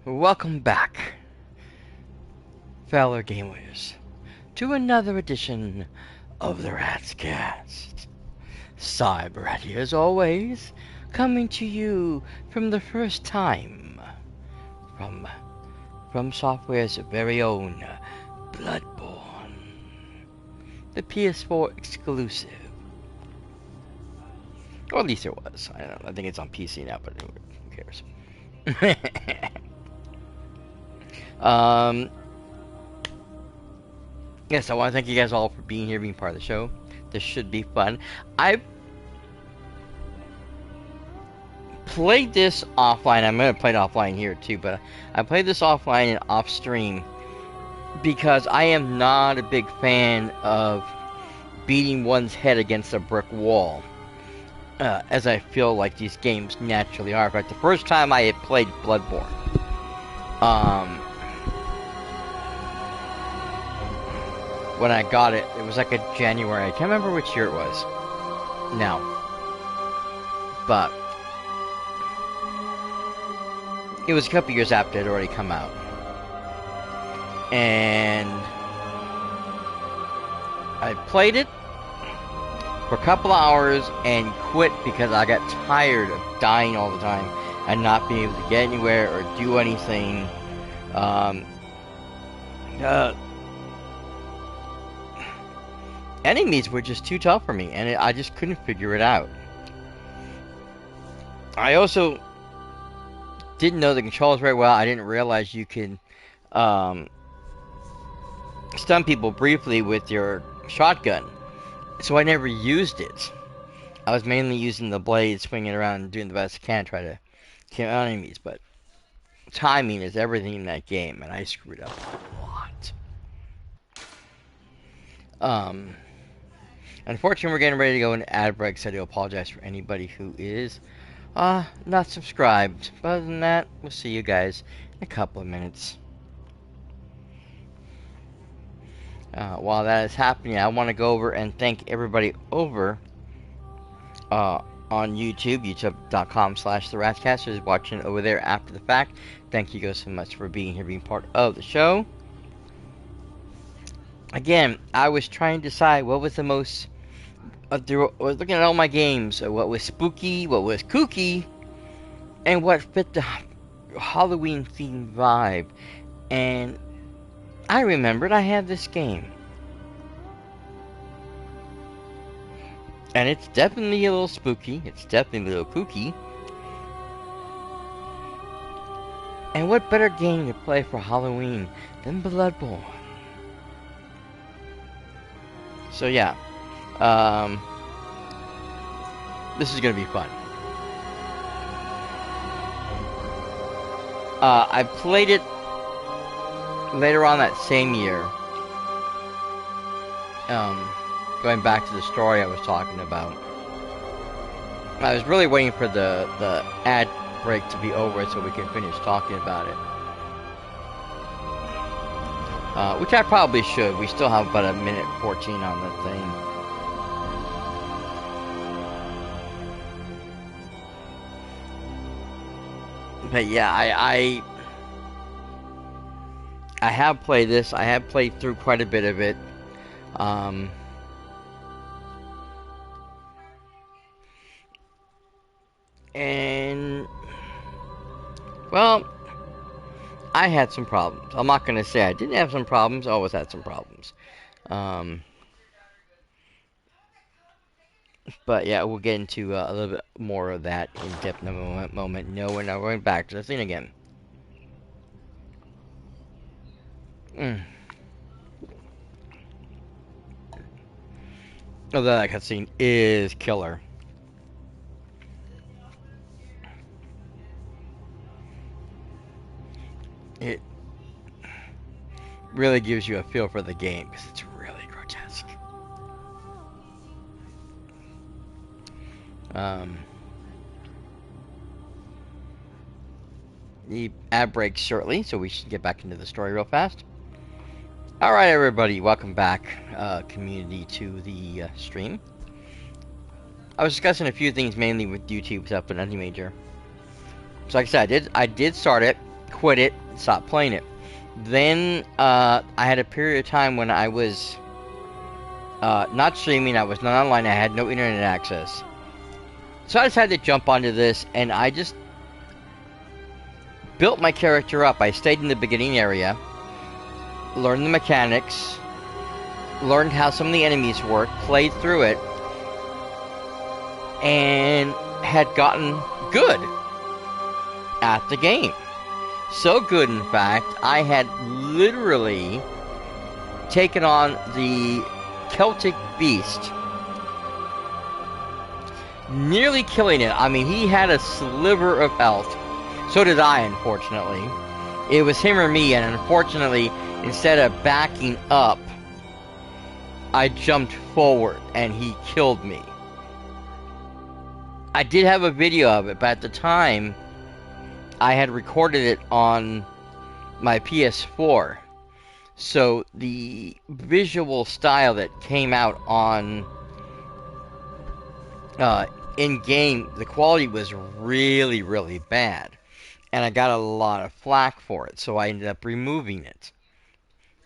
Welcome back, fellow gamers, to another edition of the Ratscast. Cyberrat here as always, coming to you from the first time, from FromSoftware's very own Bloodborne, the PS4 exclusive. Or at least it was. I don't know, I think it's on PC now, but who cares? um, yes, I want to thank you guys all for being here, being part of the show. This should be fun. I played this offline. I'm going to play it offline here too, but I played this offline and off stream because I am not a big fan of beating one's head against a brick wall. As I feel like these games naturally are. In fact, the first time I had played Bloodborne, when I got it, it was like a January. I can't remember which year it was now, but it was a couple years after it had already come out, and I played it for a couple hours and quit because I got tired of dying all the time and not being able to get anywhere or do anything. Enemies were just too tough for me, and I just couldn't figure it out. I also didn't know the controls very well. I didn't realize you can stun people briefly with your shotgun. So I never used it. I was mainly using the blade, swinging around and doing the best I can to try to kill enemies, but timing is everything in that game, and I screwed up a lot. Unfortunately, we're getting ready to go into ad breaks, so I do apologize for anybody who is not subscribed. But other than that, we'll see you guys in a couple of minutes. While that is happening, I want to go over and thank everybody over on YouTube, youtube.com/TheRatscast, who's watching over there after the fact. Thank you guys so much for being here, being part of the show. Again, I was trying to decide what was the most... I was looking at all my games, what was spooky, what was kooky, and what fit the Halloween-themed vibe. And I remembered I had this game. And it's definitely a little spooky. It's definitely a little kooky. And what better game to play for Halloween than Bloodborne? So yeah. This is going to be fun. I played it later on that same year, going back to the story I was talking about. I was really waiting for the ad break to be over so we can finish talking about it. Which I probably should. We still have about a minute 14 on the thing. But yeah, I have played this. I have played through quite a bit of it. And well, I had some problems. I'm not gonna say I didn't have some problems. I always had some problems. But yeah, we'll get into a little bit more of that in depth in a moment. No, we're not going back to the thing again. Although that cutscene is killer. It really gives you a feel for the game because it's really grotesque. The ad breaks shortly, so we should get back into the story real fast. Alright everybody, welcome back, community, to the stream. I was discussing a few things mainly with YouTube stuff, but nothing major. So like I said, I did start it, quit it, stopped playing it. Then I had a period of time when I was not streaming, I was not online, I had no internet access. So I decided to jump onto this, and I just built my character up. I stayed in the beginning area, learned the mechanics, learned how some of the enemies work, played through it, and had gotten good at the game. So good, in fact, I had literally taken on the Celtic Beast, nearly killing it. I mean, he had a sliver of health. So did I, unfortunately. It was him or me, and unfortunately, instead of backing up, I jumped forward, and he killed me. I did have a video of it, but at the time, I had recorded it on my PS4. So the visual style that came out on in-game, the quality was really, really bad. And I got a lot of flack for it, so I ended up removing it.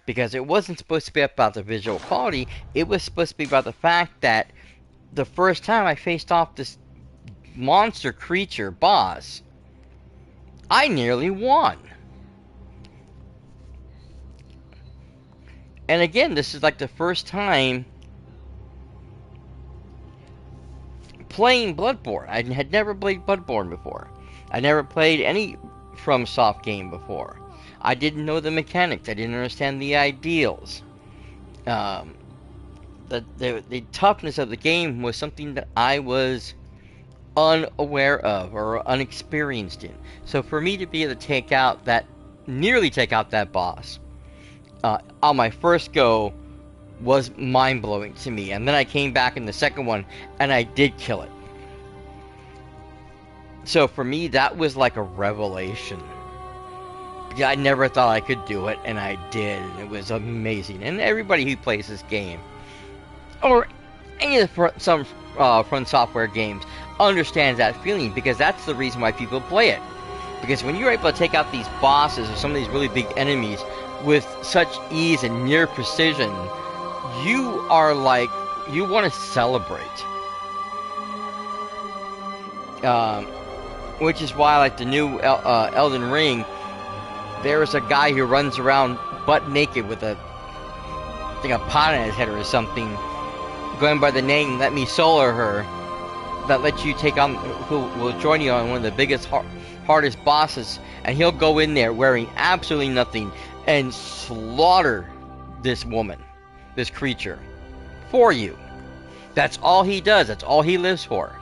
Because it wasn't supposed to be about the visual quality, it was supposed to be about the fact that the first time I faced off this monster creature boss, I nearly won. And again, this is like the first time playing Bloodborne. I had never played Bloodborne before. I never played any FromSoft game before. I didn't know the mechanics. I didn't understand the ideals. The toughness of the game was something that I was unaware of or unexperienced in. So for me to be able to nearly take out that boss on my first go was mind-blowing to me. And then I came back in the second one and I did kill it. So for me, that was like a revelation. Yeah, I never thought I could do it, and I did, and it was amazing. And everybody who plays this game, or any of the some FromSoftware games, understands that feeling, because that's the reason why people play it. Because when you're able to take out these bosses or some of these really big enemies with such ease and near precision, you are like, you want to celebrate. Which is why, like the new Elden Ring, there is a guy who runs around butt naked with a pot on his head or something, going by the name Let Me Solar Her, that lets you take on, who will join you on one of the biggest, hardest bosses, and he'll go in there wearing absolutely nothing and slaughter this woman, this creature, for you. That's all he does. That's all he lives for.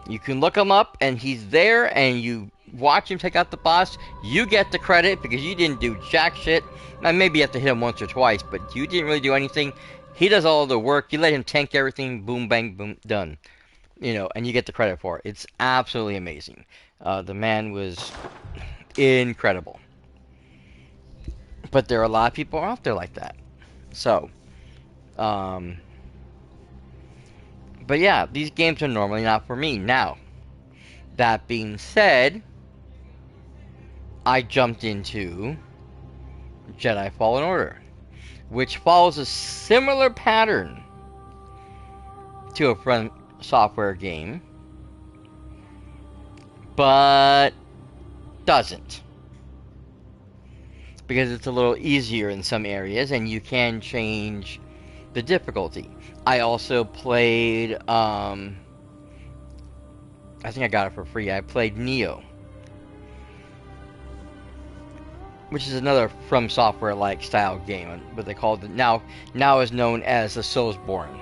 You can look him up, and he's there, and you watch him take out the boss. You get the credit because you didn't do jack shit. Now, maybe you have to hit him once or twice, but you didn't really do anything. He does all the work. You let him tank everything. Boom, bang, boom, done. You know, and you get the credit for it. It's absolutely amazing. The man was incredible. But there are a lot of people out there like that. So, but yeah, these games are normally not for me. Now, that being said, I jumped into Jedi Fallen Order, which follows a similar pattern to a FromSoftware game, but doesn't. Because it's a little easier in some areas, and you can change the difficulty. I also played, I think I got it for free. I played Neo, which is another FromSoftware-like style game, what they call it now is known as the Soulsborne.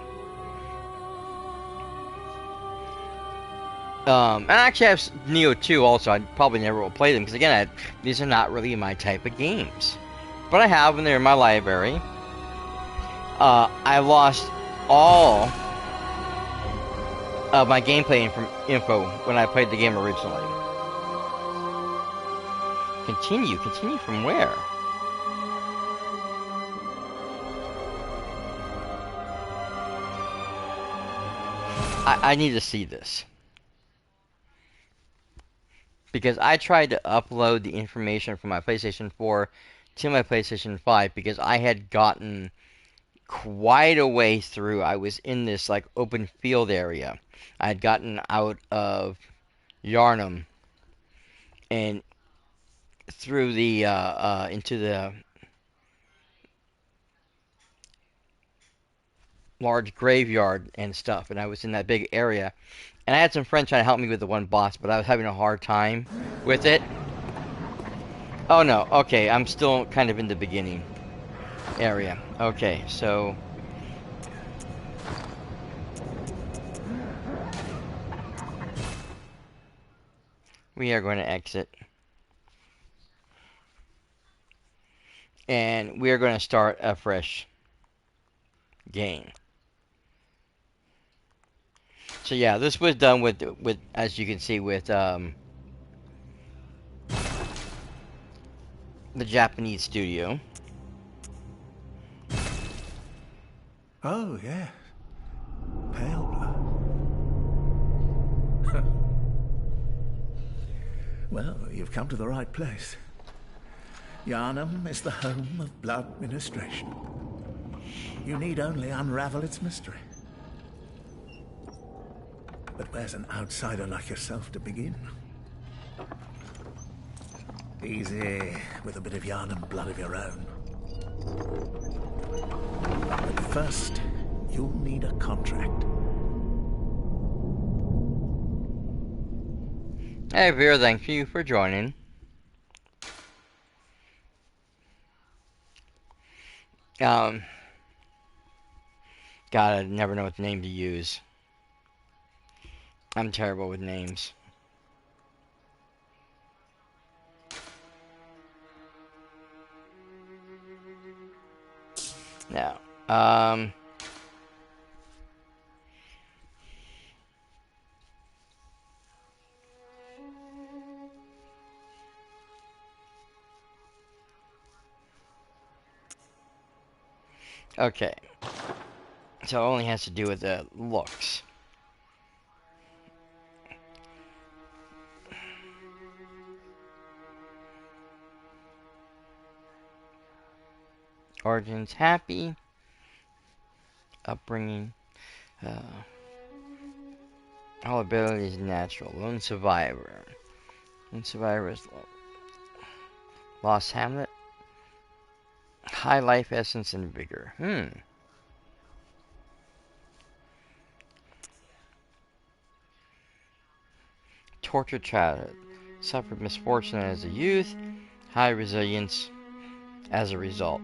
And I actually have Neo 2 also. I probably never will play them because, again, these are not really my type of games. But I have them. They're in my library. I lost all of my gameplay info when I played the game originally. Continue from where? I need to see this. Because I tried to upload the information from my PlayStation 4 to my PlayStation 5 because I had gotten quite a way through. I was in this like open field area. I had gotten out of Yarnum and through the into the large graveyard and stuff, and I was in that big area. And I had some friends trying to help me with the one boss, but I was having a hard time with it. Oh no, okay, I'm still kind of in the beginning area. Okay, so we are going to exit. And we are going to start a fresh game. So yeah, this was done with as you can see with the Japanese studio. Oh yeah, pale blood. Well, you've come to the right place. Yarnum is the home of blood ministration. You need only unravel its mystery. But where's an outsider like yourself to begin? Easy, with a bit of Yarnum blood of your own. But first, you'll need a contract. Hey, Veer, thank you for joining. God, I never know what name to use. I'm terrible with names. Now, okay. So it only has to do with the looks. Origins happy. Upbringing. All abilities natural. Lone survivor. Lone survivor is Lost Hamlet. High life essence and vigor. Tortured childhood. Suffered misfortune as a youth. High resilience as a result.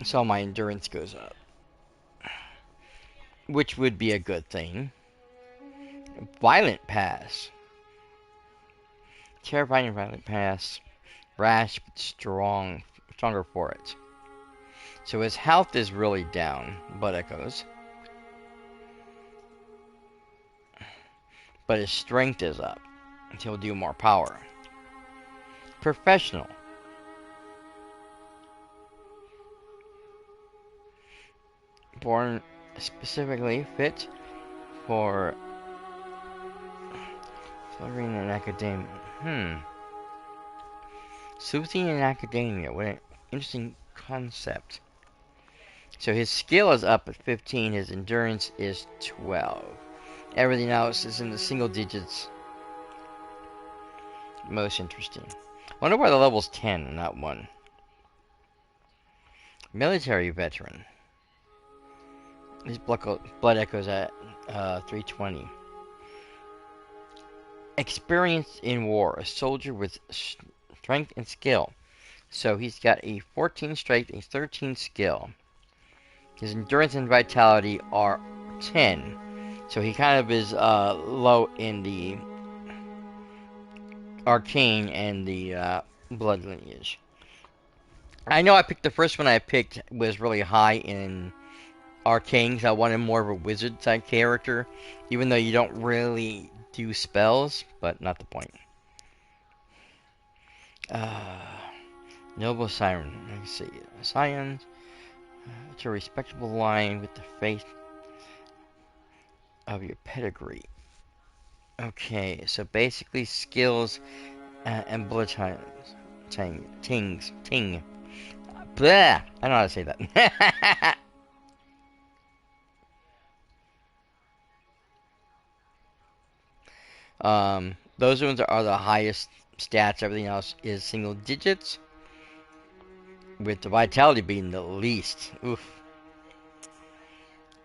So my endurance goes up. Which would be a good thing. Violent pass. Terrifying violent pass. Rash but stronger for it. So his health is really down, Blood Echoes. But his strength is up. So he'll do more power. Professional. Born specifically fit for fluttering in academia. Soothing in academia. What an interesting concept. So his skill is up at 15. His endurance is 12. Everything else is in the single digits. Most interesting. Wonder why the level's 10 and not 1. Military veteran. His blood echoes at 320. Experience in war. A soldier with strength and skill. So he's got a 14 strength, a 13 skill. His endurance and vitality are 10. So he kind of is low in the arcane and the blood lineage. I know I picked the first one I picked was really high in arcane because I wanted more of a wizard type character, even though you don't really do spells, but not the point. Noble Siren. Let's see. Science. To a respectable line with the faith. of your pedigree. Okay, so basically skills and bullet times. Ting. Blah! I don't know how to say that. Those ones are the highest stats. Everything else is single digits, with the vitality being the least. Oof.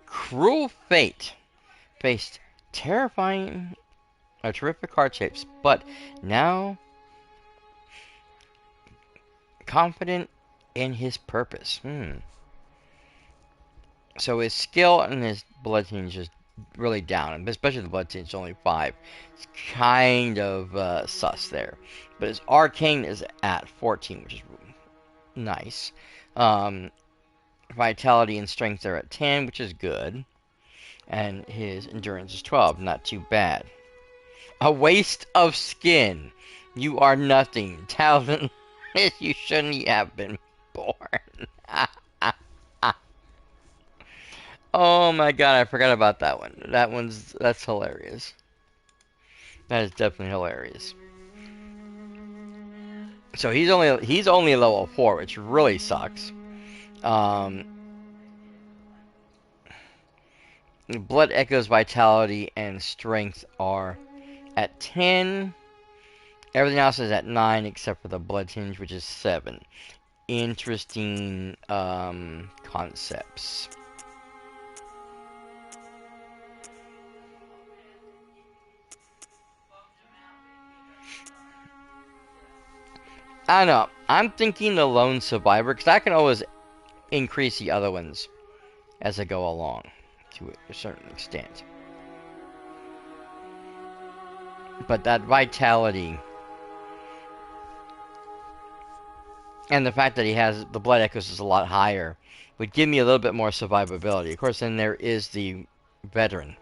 Cruel Fate faced terrifying or terrific hardships, but now confident in his purpose. So his skill and his blood tinge is really down, especially the blood tinge is only 5. It's kind of sus there. But his arcane is at 14, which is nice. Um, Vitality and strength are at 10, which is good. And his endurance is 12, not too bad. A waste of skin. You are nothing. Talentless, you shouldn't have been born. Oh my god, I forgot about that one. That's hilarious. That is definitely hilarious. So he's only level 4, which really sucks. Um, Blood Echo's vitality and strength are at 10. Everything else is at 9 except for the blood tinge, which is 7. Interesting concepts. I don't know. I'm thinking the lone survivor, because I can always increase the other ones as I go along to a certain extent. But that vitality and the fact that he has the blood echoes is a lot higher would give me a little bit more survivability. Of course, then there is the veteran,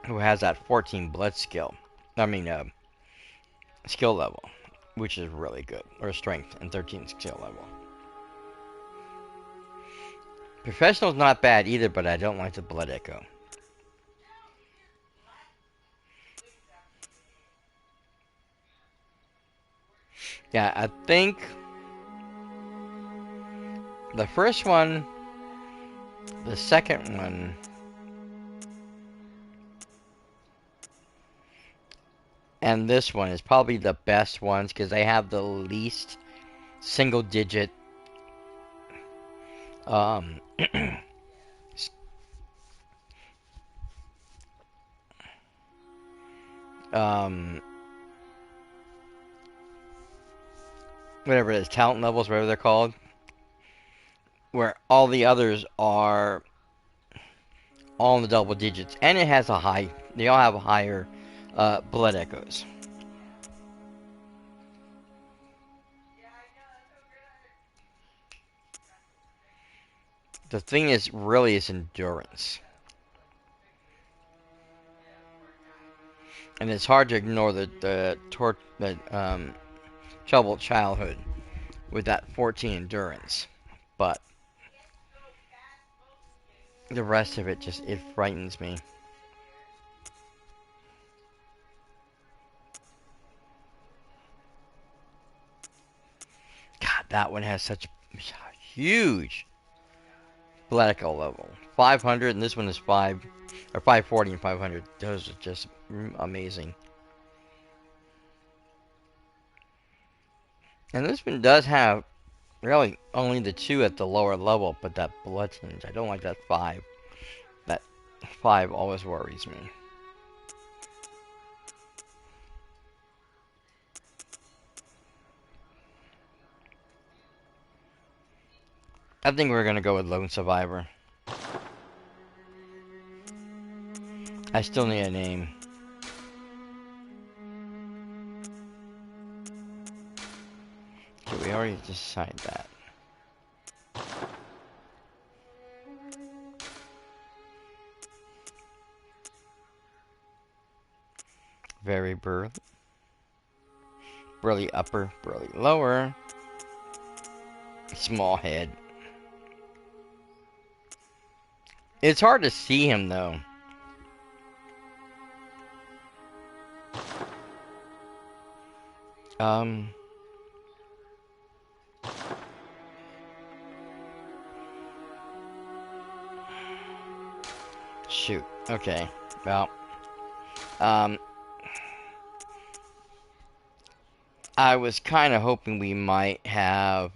who has that 14 blood skill. Skill level, which is really good, or strength, and 13 skill level. Professional's not bad either, but I don't like the blood echo. Yeah, I think the first one, the second one, and this one is probably the best ones because they have the least single digit um um whatever it is, talent levels, whatever they're called, where all the others are all in the double digits, and they all have higher blood echoes. The thing is really is endurance. And it's hard to ignore the troubled childhood with that 14 endurance. But the rest of it it frightens me. God, that one has such huge blood echo level. 500, and this one is 540 and 500. Those are just amazing. And this one does have really only the 2 at the lower level, but that blood tinge, I don't like that 5. That 5 always worries me. I think we're gonna go with Lone Survivor. I still need a name. Okay, we already decided that. Very burly. Burly upper, burly lower. Small head. It's hard to see him though. Shoot. Okay. Well. I was kind of hoping we might have,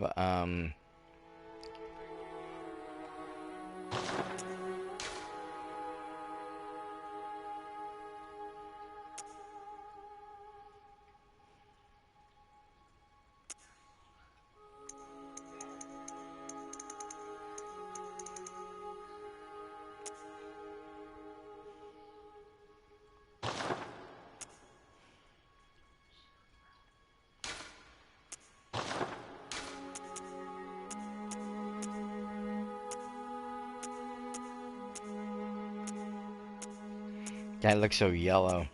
that looks so yellow.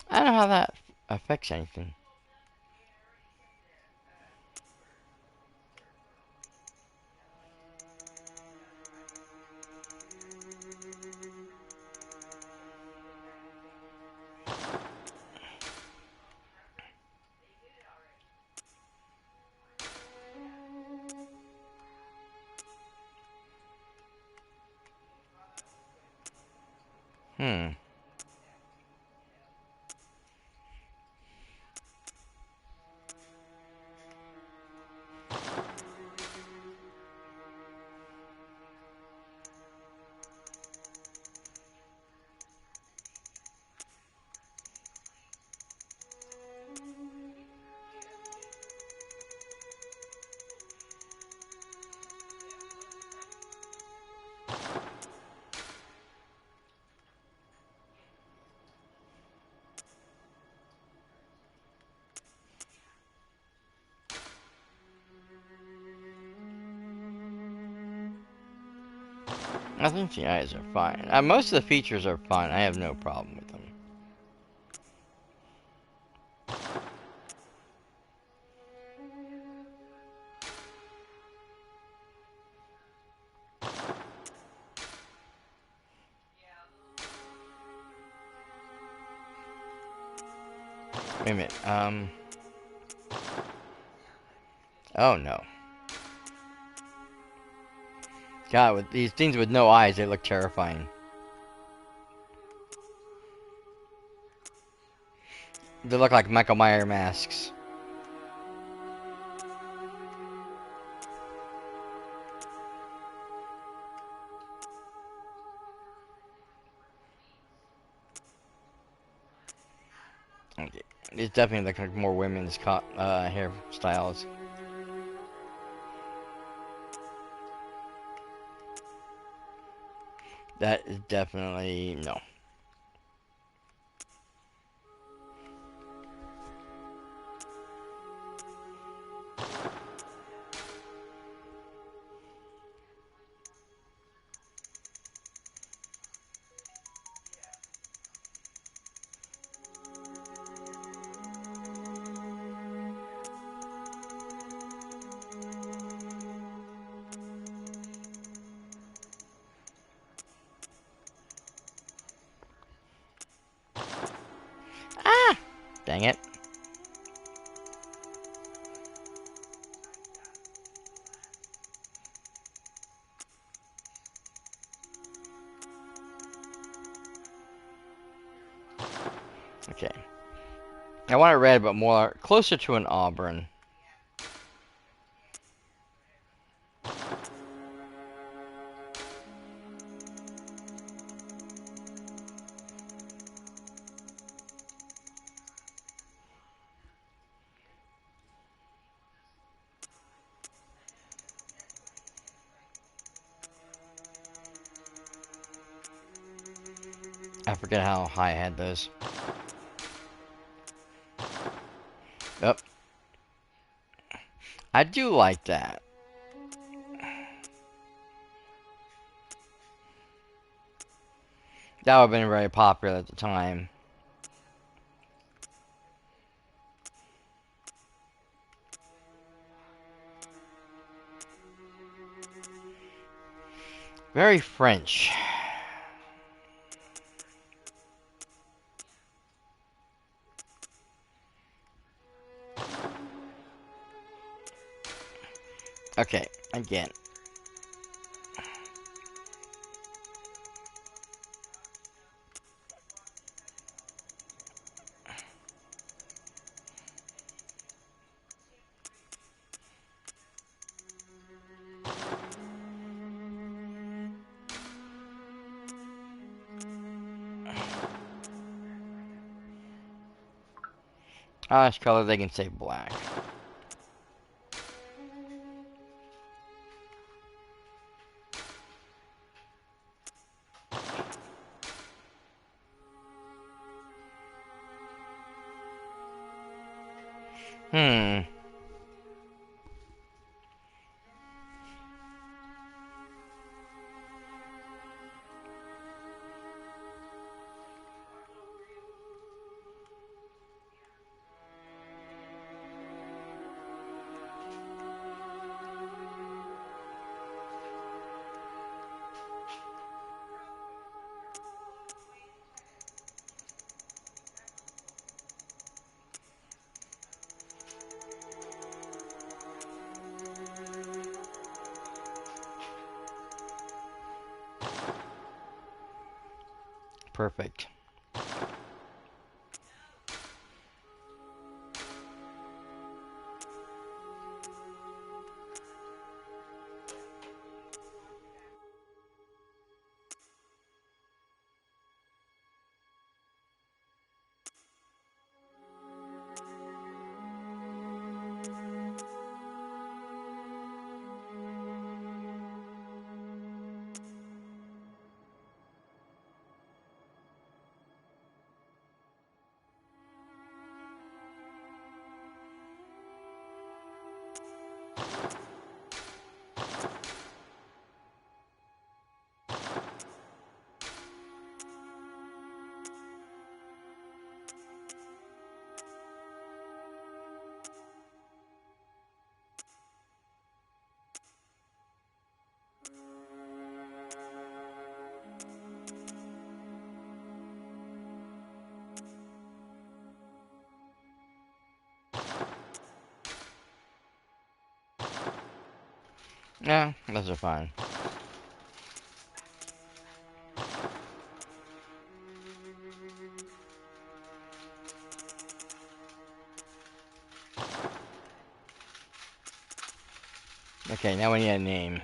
I don't know how that affects anything. Hmm. I think the eyes are fine. Most of the features are fine. I have no problem with them. Wait a minute. Oh no. God, with these things with no eyes, they look terrifying. They look like Michael Myers masks. Okay. These definitely look like more women's hairstyles. That is definitely no. Ah! Dang it. Okay. I want it red, but more closer to an auburn. I forget how high I had those. Yep. I do like that. That would have been very popular at the time. Very French. Okay, again. Honest color, they can say black. Hmm. Perfect. Yeah, those are fine. Okay, now we need a name.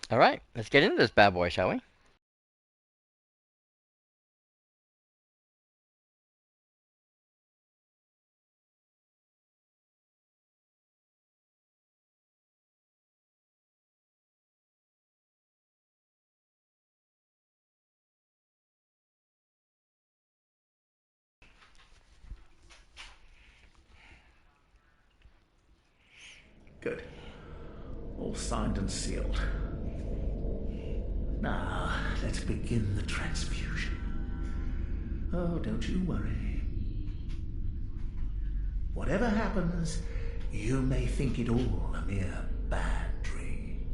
Alright, let's get into this bad boy, shall we? Good. All signed and sealed. Now, let's begin the transfusion. Oh, don't you worry. Whatever happens, you may think it all a mere bad dream.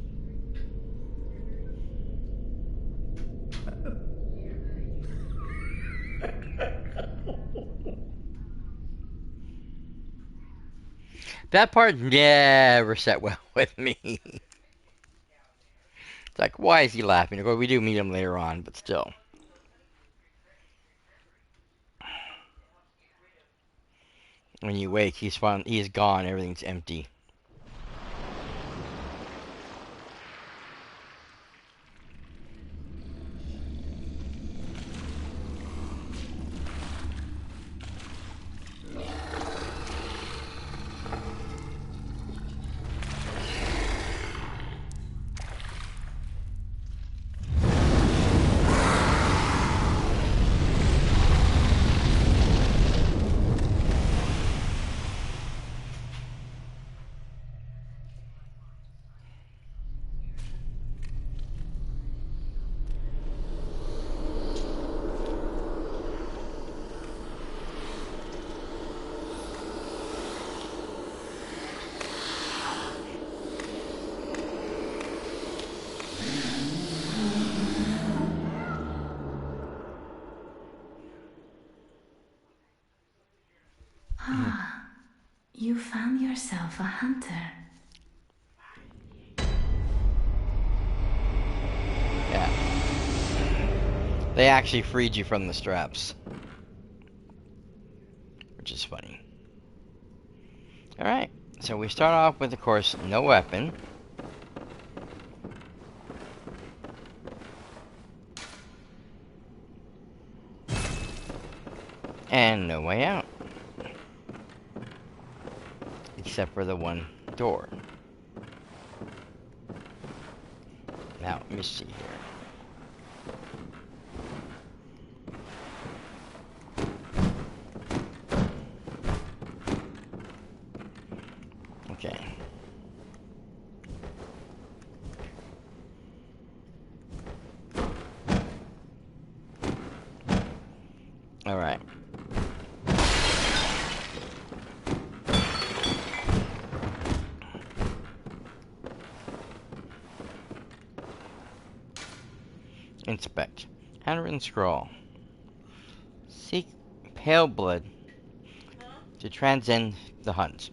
That part never sat well with me. It's like, why is he laughing? Of course, we do meet him later on, but still. When you wake, he's gone. Everything's empty. Ah, you found yourself a hunter. Yeah. They actually freed you from the straps. Which is funny. Alright, so we start off with, of course, no weapon. And no way out. Except for the one door. Now, let me see here. Okay. All right. Inspect. Handwritten scroll. Seek pale blood to transcend the hunt.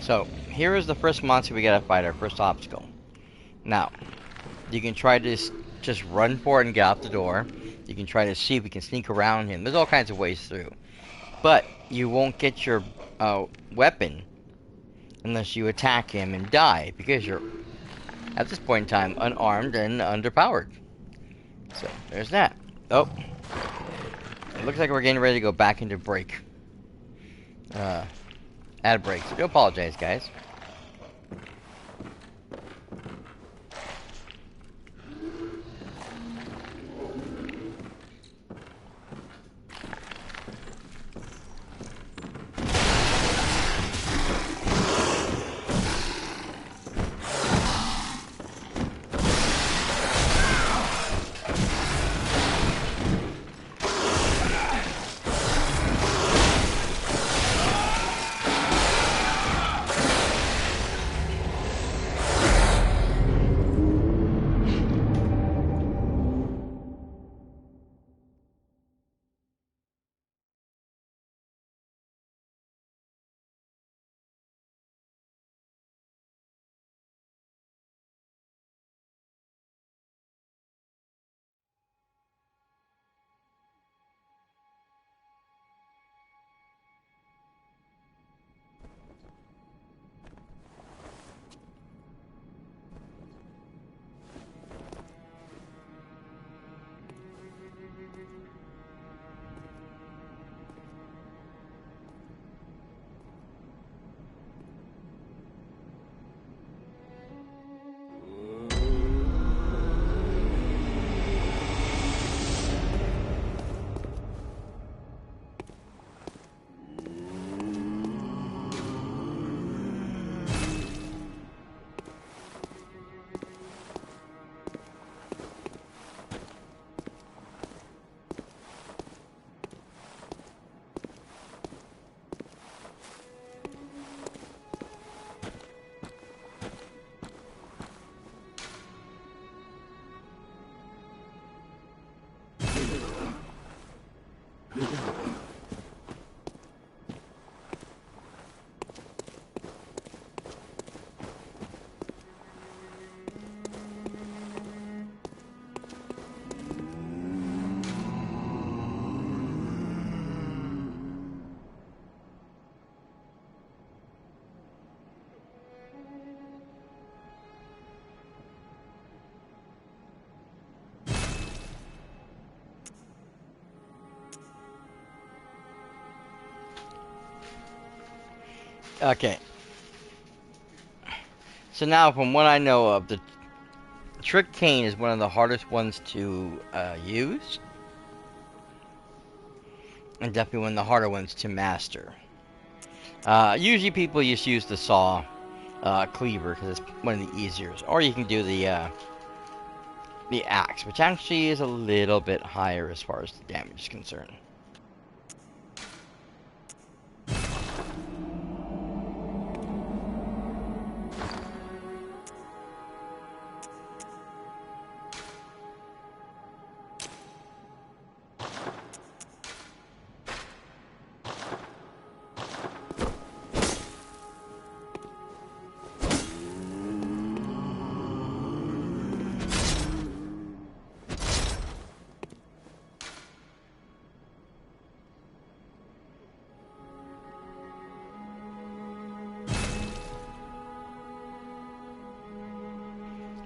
So, here is the first monster we gotta fight, our first obstacle. Now, you can try to just run for it and get out the door. You can try to see if you can sneak around him. There's all kinds of ways through. But, you won't get your weapon unless you attack him and die, because you're, at this point in time, unarmed and underpowered. So, there's that. Oh. It looks like we're getting ready to go back into break. Ad breaks. I do apologize, guys. Okay. So now, from what I know of, the trick cane is one of the hardest ones to use, and definitely one of the harder ones to master. Usually, people just use the saw cleaver because it's one of the easier, or you can do the axe, which actually is a little bit higher as far as the damage is concerned.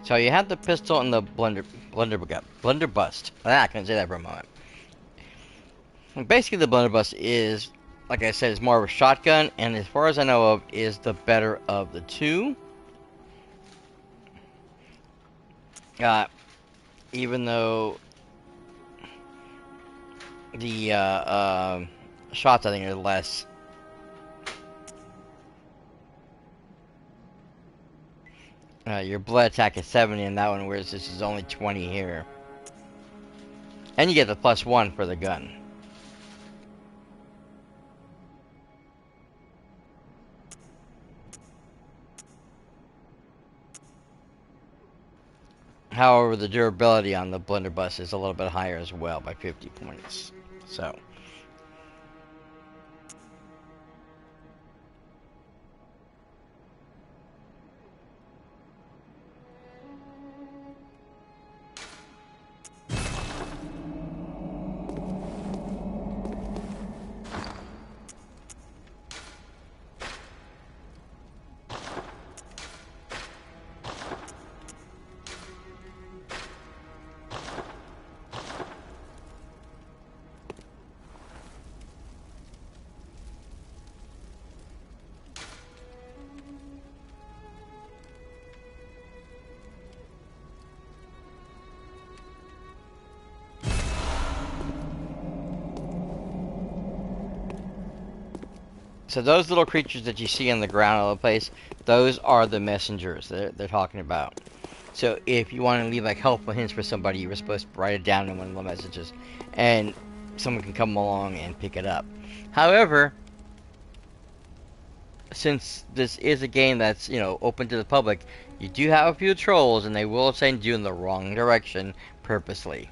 So you have the pistol and the blunderbuss. I couldn't say that for a moment. And basically, the blunderbuss is, like I said, is more of a shotgun, and as far as I know of, is the better of the two. Even though the shots, I think, are less. Your blood attack is 70 in that one, whereas this is only 20 here. And you get the +1 for the gun. However, the durability on the blunderbuss is a little bit higher as well by 50 points. So. So those little creatures that you see on the ground all over the place, those are the messengers that they're talking about. So if you want to leave like helpful hints for somebody, you were supposed to write it down in one of the messages, and someone can come along and pick it up. However, since this is a game that's, open to the public, you do have a few trolls, and they will send you in the wrong direction purposely.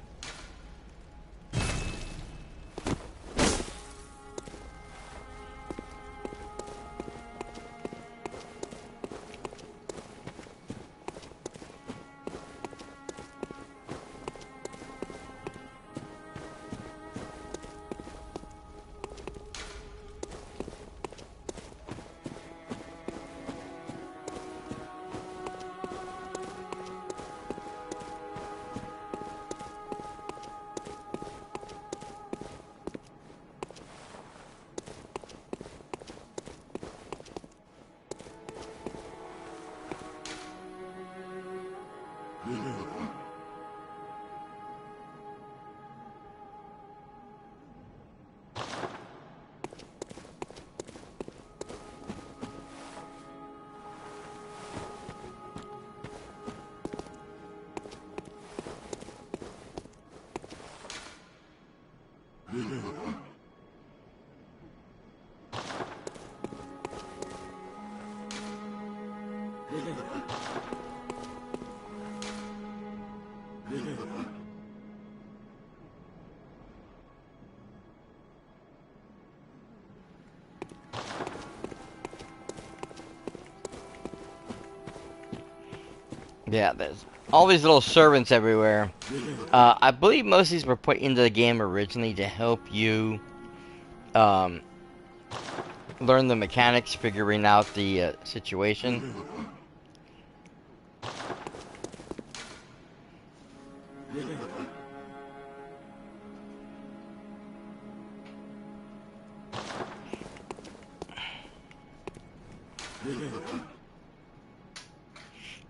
Yeah, there's all these little servants everywhere. I believe most of these were put into the game originally to help you um, learn the mechanics, figuring out the situation.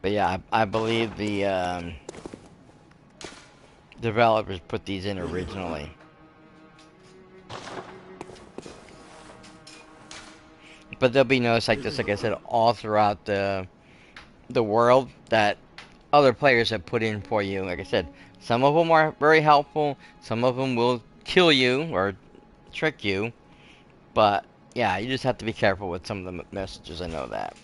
But yeah, I believe the developers put these in originally. But there'll be notes like this, like I said, all throughout the world that other players have put in for you. Like I said, some of them are very helpful. Some of them will kill you or trick you. But yeah, you just have to be careful with some of the messages. I know that.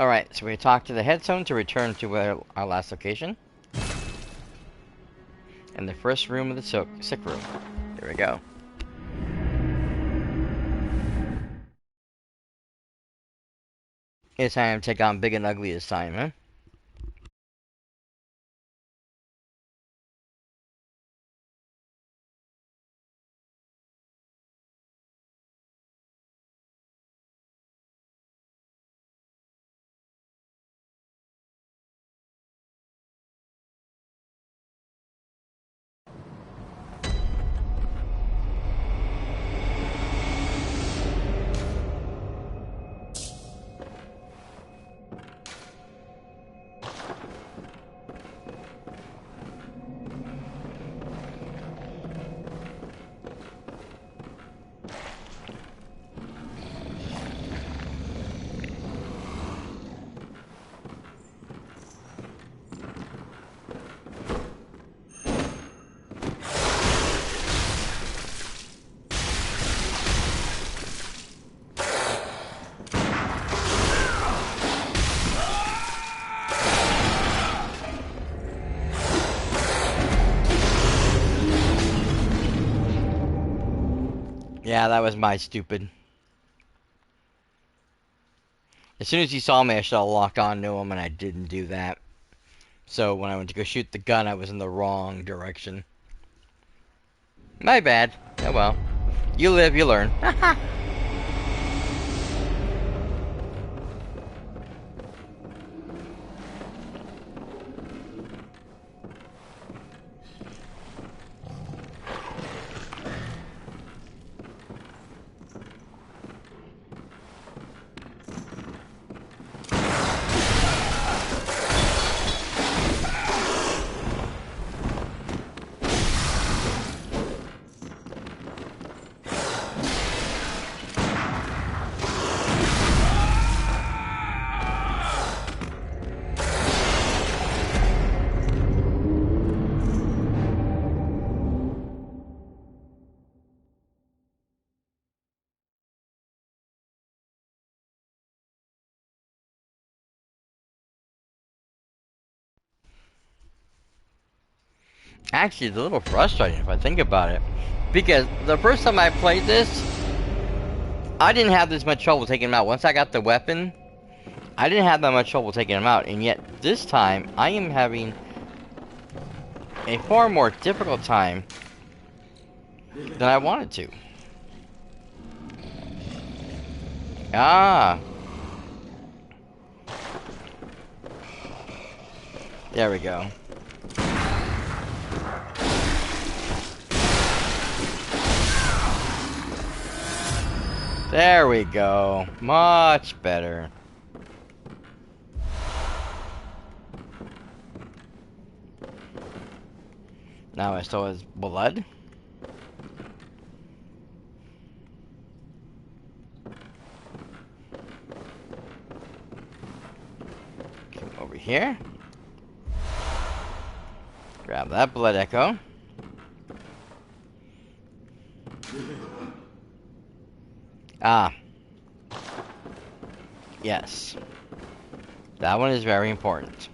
Alright, so we talked to the headstone to return to our last location. And the first room of the sick room. There we go. It's time to take on Big and Ugly this time, huh? Yeah, that was my stupid. As soon as he saw me, I should have locked on to him, and I didn't do that. So when I went to go shoot the gun, I was in the wrong direction. My bad. Oh well. You live, you learn. Actually, it's a little frustrating if I think about it. Because the first time I played this, I didn't have this much trouble taking him out. Once I got the weapon, I didn't have that much trouble taking him out. And yet, this time, I am having a far more difficult time than I wanted to. Ah. There we go. There we go. Much better. Now I still have blood. Come over here. Grab that blood echo. Ah. Yes. That one is very important.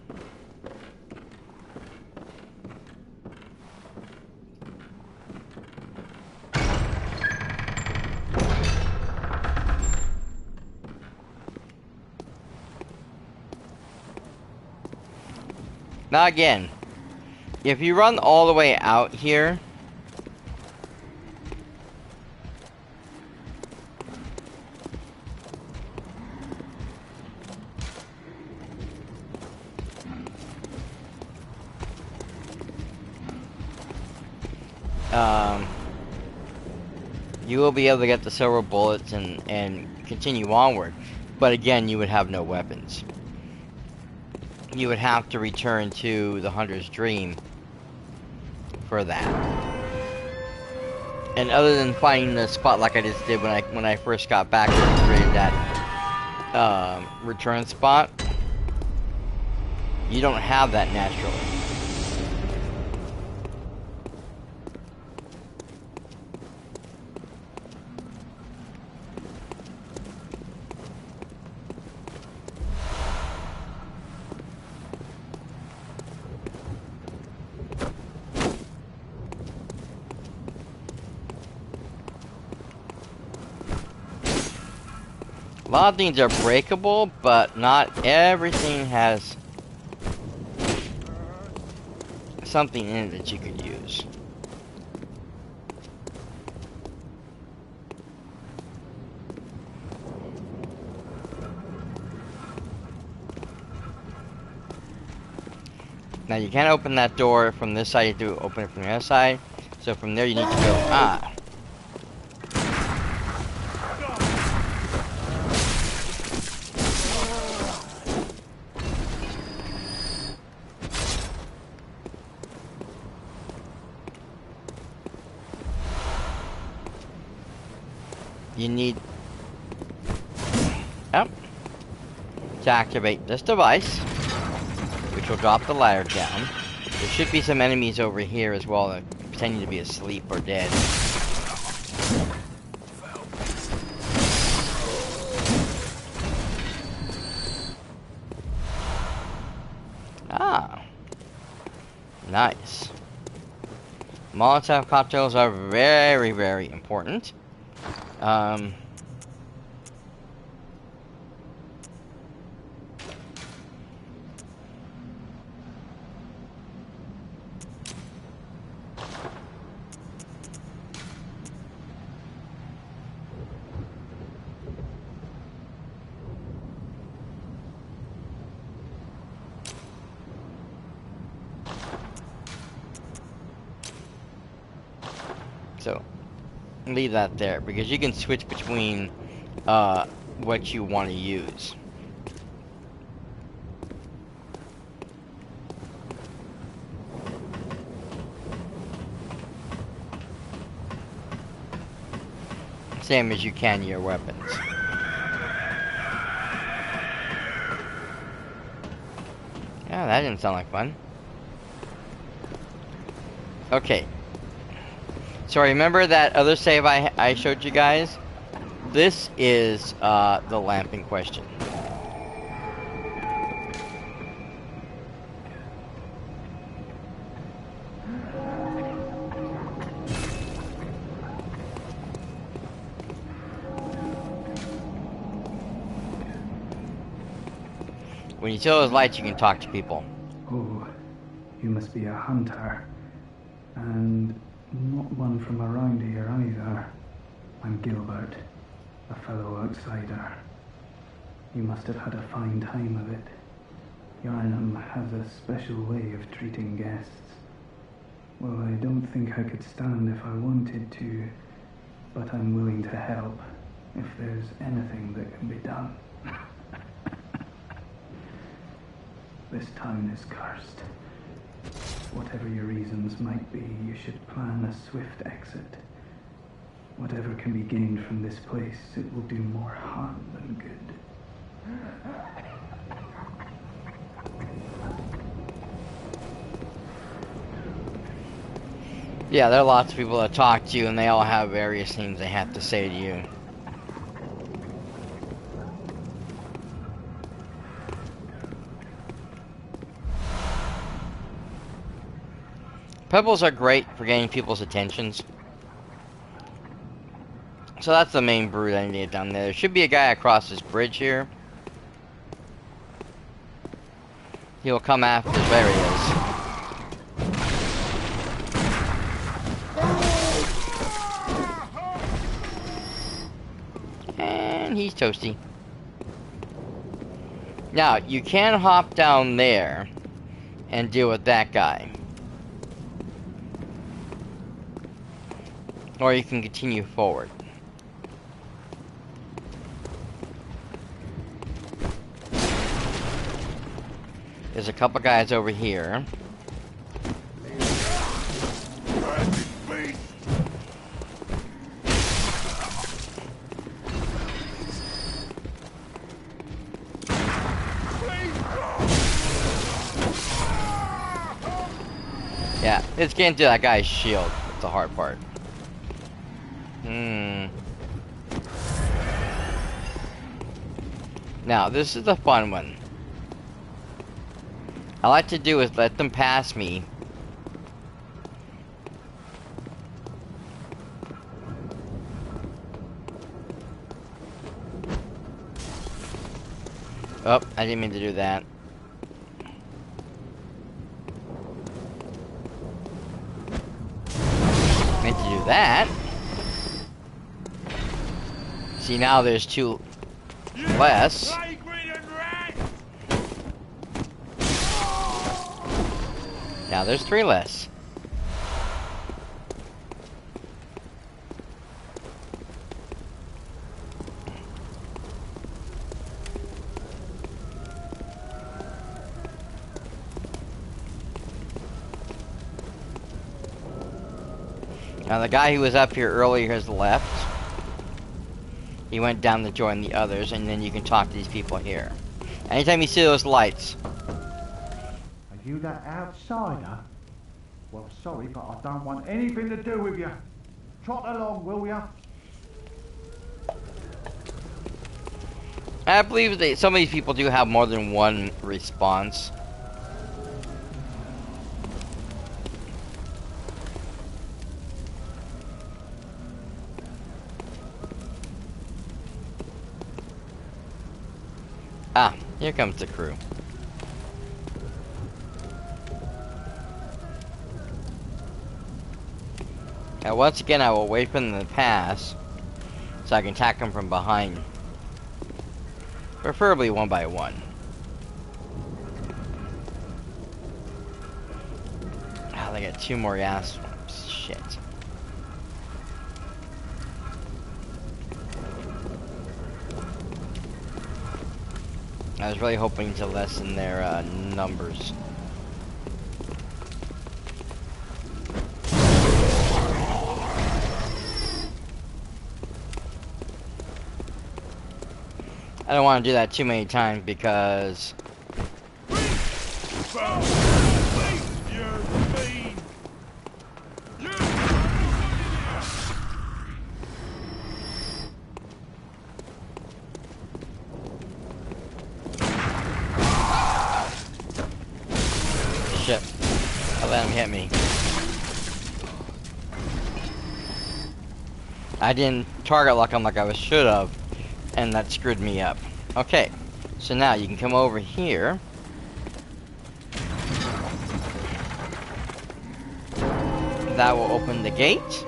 Now again, if you run all the way out here, you will be able to get the silver bullets and continue onward. But again, you would have no weapons. You would have to return to the Hunter's Dream for that. And other than finding the spot like I just did when I first got back and created that return spot, you don't have that naturally. A lot of things are breakable, but not everything has something in it that you could use. Now you can't open that door from this side, you have to open it from the other side. So from there you need to go, you need to activate this device, which will drop the ladder down. There should be some enemies over here as well, pretending to be asleep or dead. Ah, nice. Molotov cocktails are very, very important. So, leave that there, because you can switch between what you want to use. Same as you can your weapons. Yeah, that didn't sound like fun. Okay. So remember that other save I showed you guys? This is the lamp in question. When you see those lights, you can talk to people. Oh, you must be a hunter. And not one from around here either. I'm Gilbert, a fellow outsider. You must have had a fine time of it. Yarnum has a special way of treating guests. Well, I don't think I could stand if I wanted to, but I'm willing to help if there's anything that can be done. This town is cursed. Whatever your reasons might be, you should plan a swift exit. Whatever can be gained from this place, it will do more harm than good. Yeah, there are lots of people that talk to you, and they all have various things they have to say to you. Pebbles are great for getting people's attentions. So that's the main brood I need to get down there. There should be a guy across this bridge here. He'll come after. There he is. And he's toasty. Now, you can hop down there and deal with that guy. Or you can continue forward. There's a couple guys over here. Yeah, it's getting to that guy's shield. That's the hard part. Now, this is the fun one. I like to do is let them pass me. Oh, I didn't mean to do that. Meant to do that. See, now there's two less. Now there's three less. Now the guy who was up here earlier has left. He went down to join the others, and then you can talk to these people here. Anytime you see those lights. Are you that outsider? Well, sorry, but I don't want anything to do with you. Trot along, will ya? I believe that some of these people do have more than one response. Ah, here comes the crew. Now once again I will wait for them to pass so I can attack them from behind. Preferably one by one. Ah, they got two more gas swamps. Shit. I was really hoping to lessen their numbers. I don't want to do that too many times because shit. I'll let him hit me. I didn't target lock him like I should have. And that screwed me up. Okay, so now you can come over here. That will open the gate.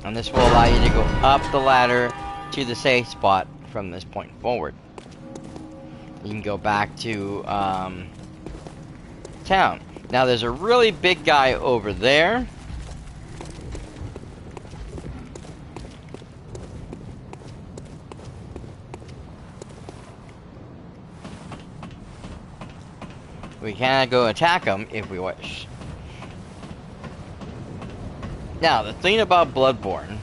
And this will allow you to go up the ladder to the safe spot from this point forward. You can go back to town. Now there's a really big guy over there. We can go attack them if we wish. Now, the thing about Bloodborne,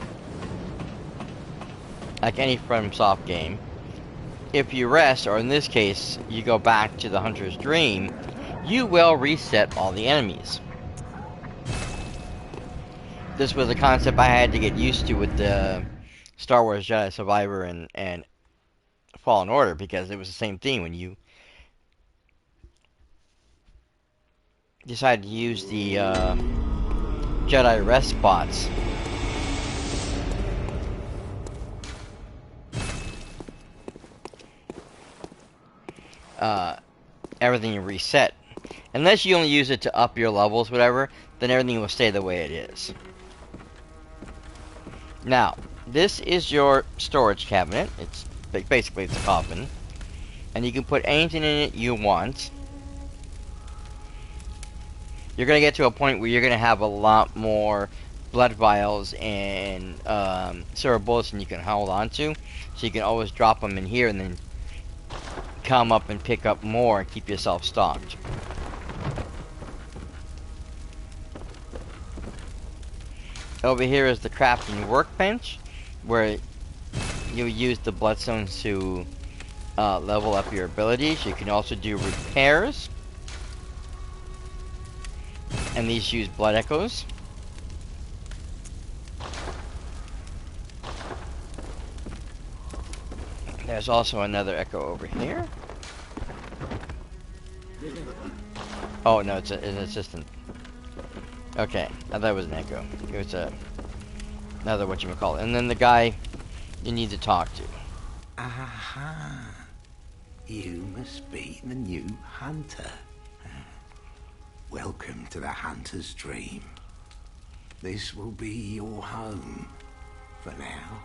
like any FromSoft game, if you rest, or in this case, you go back to the Hunter's Dream, you will reset all the enemies. this was a concept I had to get used to with the Star Wars Jedi Survivor and Fallen Order, because it was the same thing when you decided to use the Jedi rest spots. Everything reset. Unless you only use it to up your levels, whatever, then everything will stay the way it is. Now, this is your storage cabinet. It's basically it's a coffin, and you can put anything in it you want. You're gonna get to a point where you're gonna have a lot more blood vials and silver bullets than you can hold on to, so you can always drop them in here and then come up and pick up more and keep yourself stocked. Over here is the crafting workbench, where you use the bloodstones to level up your abilities. You can also do repairs, and these use blood echoes. There's also another echo over here. Oh no, it's an assistant. Okay, I thought it was an echo. It was another whatchamacallit. And then the guy you need to talk to. Aha! You must be the new hunter. Welcome to the hunter's dream. This will be your home for now.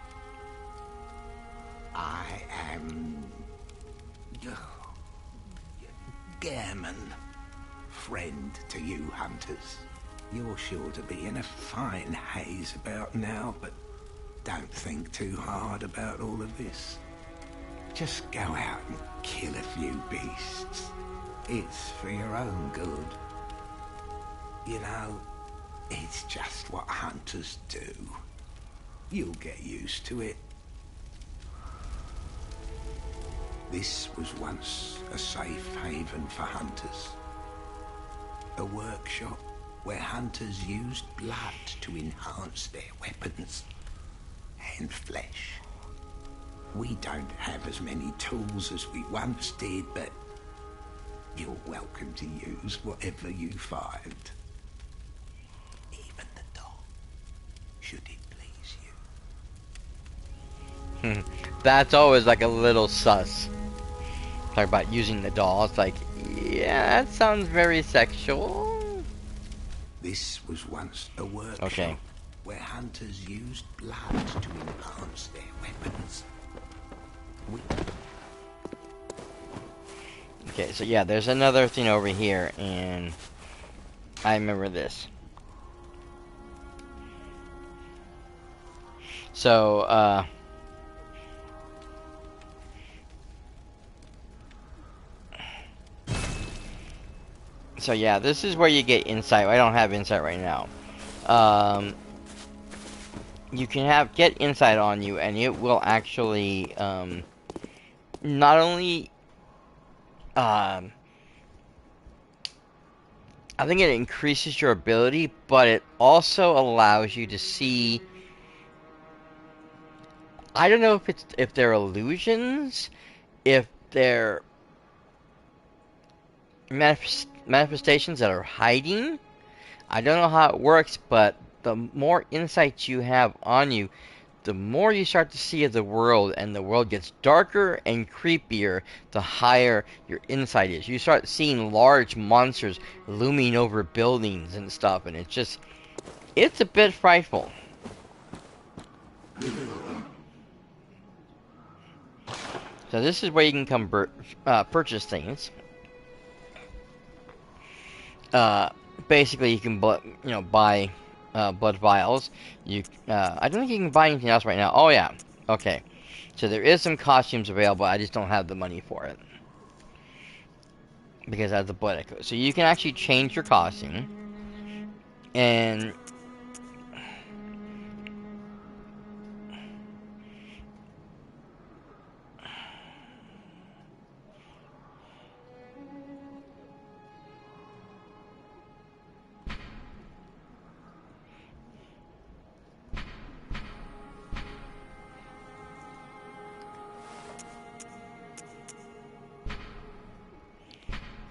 I am Gammon, friend to you hunters. You're sure to be in a fine haze about now, but don't think too hard about all of this. Just go out and kill a few beasts. It's for your own good. You know, it's just what hunters do. You'll get used to it. This was once a safe haven for hunters. A workshop where hunters used blood to enhance their weapons and flesh. We don't have as many tools as we once did, but you're welcome to use whatever you find. Even the dog, should it please you. That's always like a little sus. Talk about using the doll. It's like, yeah, that sounds very sexual. This was once a workshop where hunters used blood to enhance their weapons. Okay, so yeah, there's another thing over here, and I remember this. So, so yeah, this is where you get insight. I don't have insight right now. You can get insight on you, and it will actually not only I think it increases your ability, but it also allows you to see. I don't know if they're illusions, if they're manifestations that are hiding. I don't know how it works, but the more insight you have on you, the more you start to see of the world, and the world gets darker and creepier the higher your insight is. You start seeing large monsters looming over buildings and stuff, and it's a bit frightful. So this is where you can come purchase things. Basically, you can buy blood vials. I don't think you can buy anything else right now. Oh yeah, okay. So there is some costumes available. I just don't have the money for it because I have the blood echo. So you can actually change your costume, and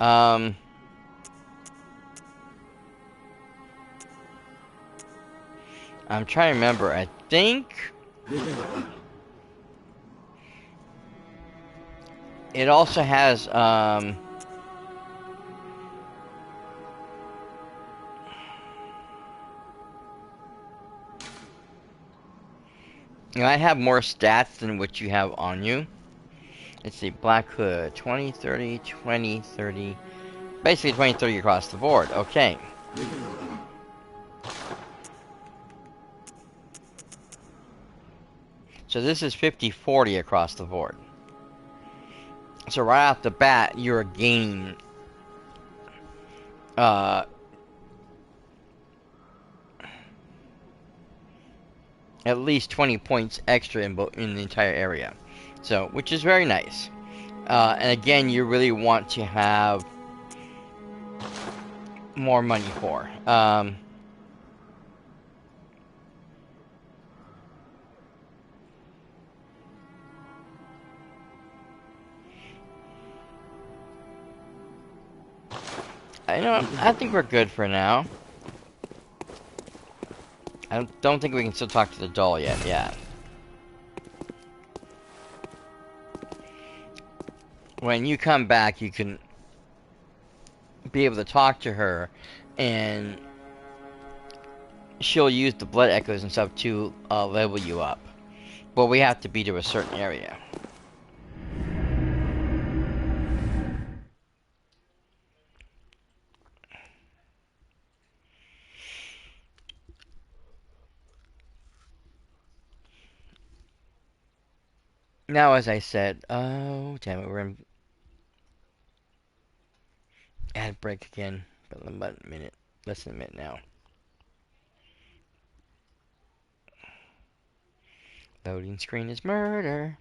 I'm trying to remember. I think it also has you know, I have more stats than what you have on you. Let's see, Black Hood, 20, 30, 20, 30. Basically 20, 30 across the board. Okay. So this is 50, 40 across the board. So right off the bat, you're gaining at least 20 points extra in the entire area. So, which is very nice. And again, you really want to have more money for. I think we're good for now. I don't think we can still talk to the doll yet. Yeah. When you come back, you can be able to talk to her, and she'll use the blood echoes and stuff to level you up. But we have to be to a certain area. Now, as I said, oh damn it, we're in ad break again. About a minute, less than a minute now. Loading screen is murder.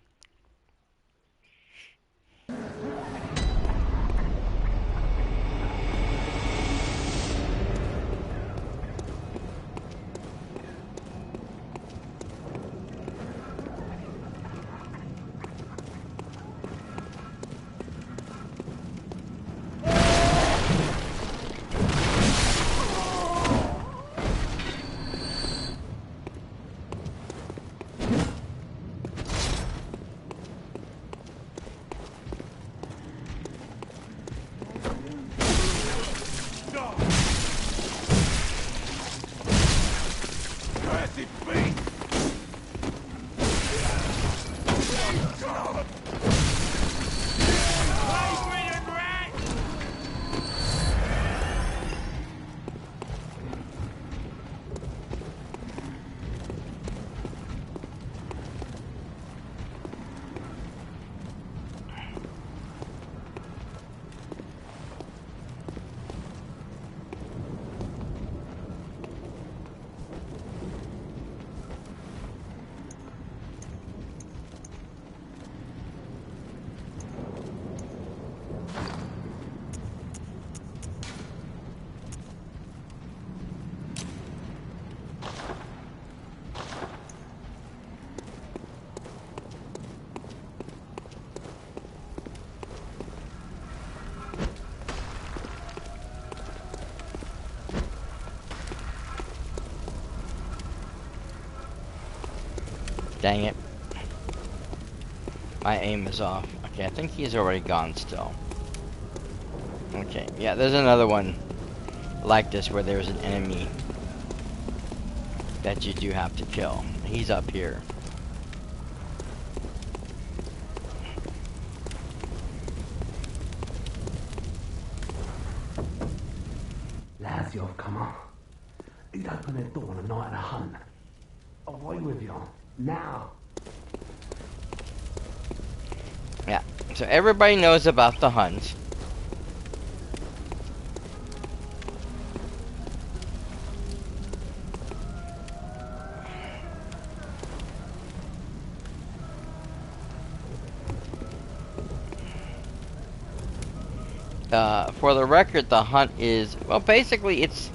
Dang it. My aim is off. Okay, I think he's already gone still. Okay, yeah, there's another one like this where there's an enemy that you do have to kill. He's up here. Lads, you've come on. You'd open that door on a night of a hunt. Away with you. Now. Yeah, so everybody knows about the hunt. For the record, the hunt is, well, basically it's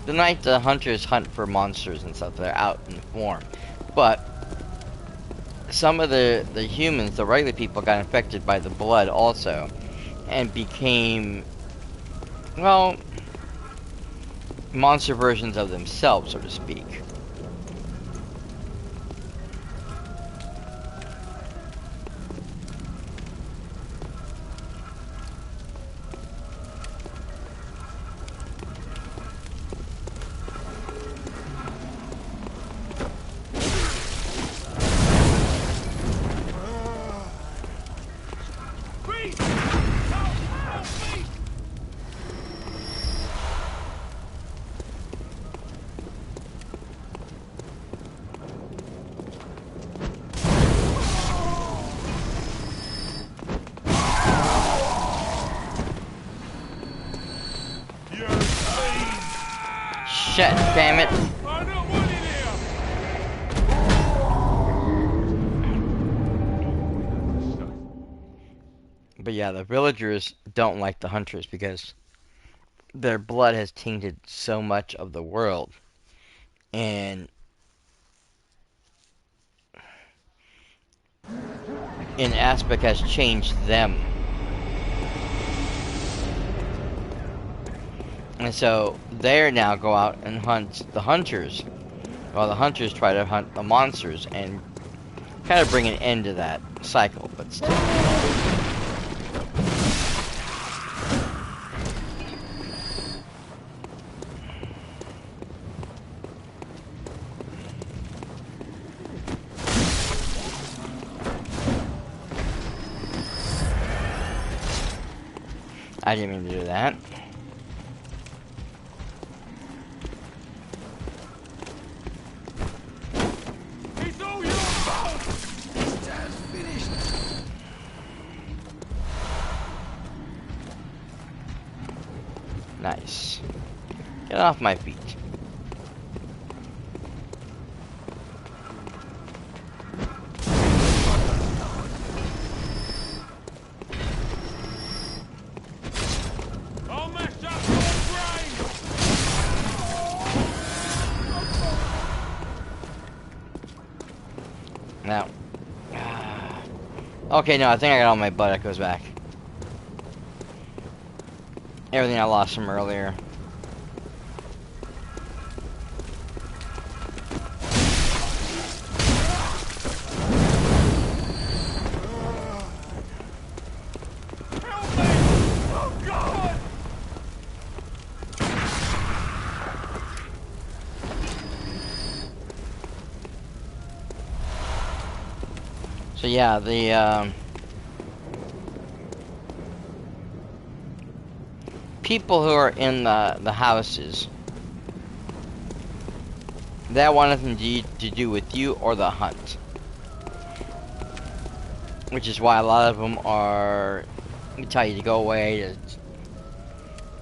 the night the hunters hunt for monsters and stuff that are out in form. But some of the humans, the regular people, got infected by the blood also, and became well, monster versions of themselves, so to speak. Shit, damn it. But yeah, the villagers don't like the hunters because their blood has tainted so much of the world. And an aspect has changed them. And so they now go out and hunt the hunters, while the hunters try to hunt the monsters and kind of bring an end to that cycle, but still. I didn't mean to do that. Nice. Get off my feet. Now. Okay, no, I think I got all my butt echoes back. Everything I lost from earlier. So yeah, the people who are in the houses, that want nothing to do with you or the hunt, which is why a lot of them are tell you to go away,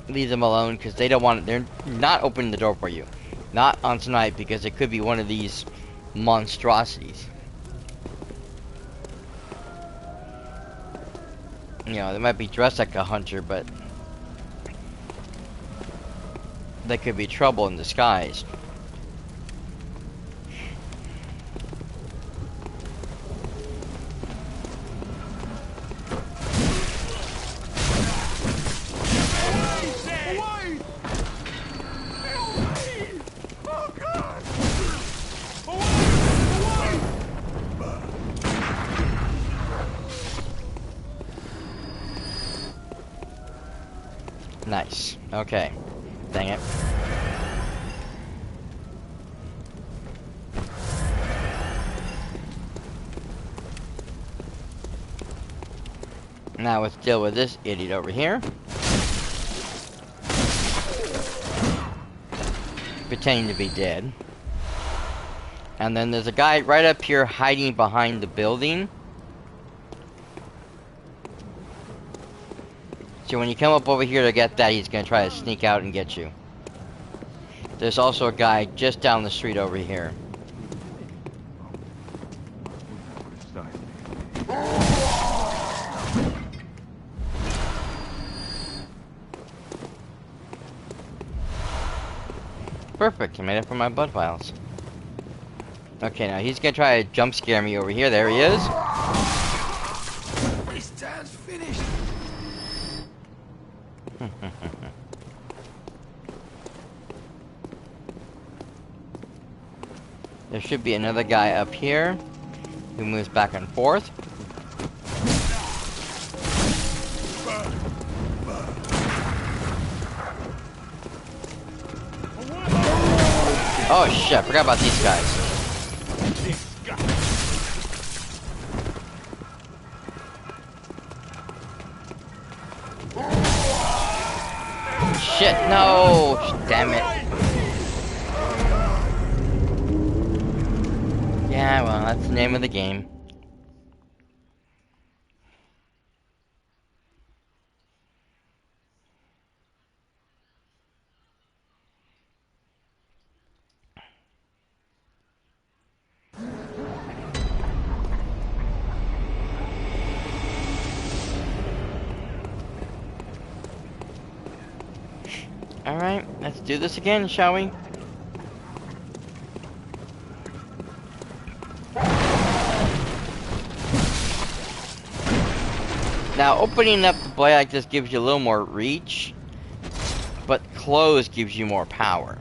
to leave them alone, because they don't want. They're not opening the door for you, not on tonight, because it could be one of these monstrosities. You know, they might be dressed like a hunter, but they could be trouble in disguise. Nice. Okay. Dang it. Now let's deal with this idiot over here. Pretending to be dead. And then there's a guy right up here hiding behind the building. So when you come up over here to get that, he's going to try to sneak out and get you. There's also a guy just down the street over here. Perfect, I made it for my blood files. Okay, now he's going to try to jump scare me over here. There he is. This town's finished. There should be another guy up here who moves back and forth. Oh shit, I forgot about these guys. Shit, no! Damn it. Yeah, well, that's the name of the game. Alright, let's do this again, shall we? Now, opening up the blade like this gives you a little more reach, but closed gives you more power.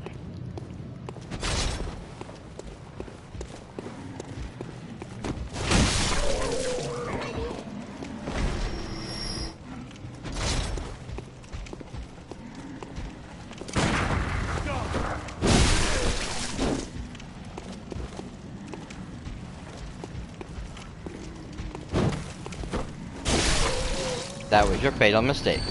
That was your fatal mistake.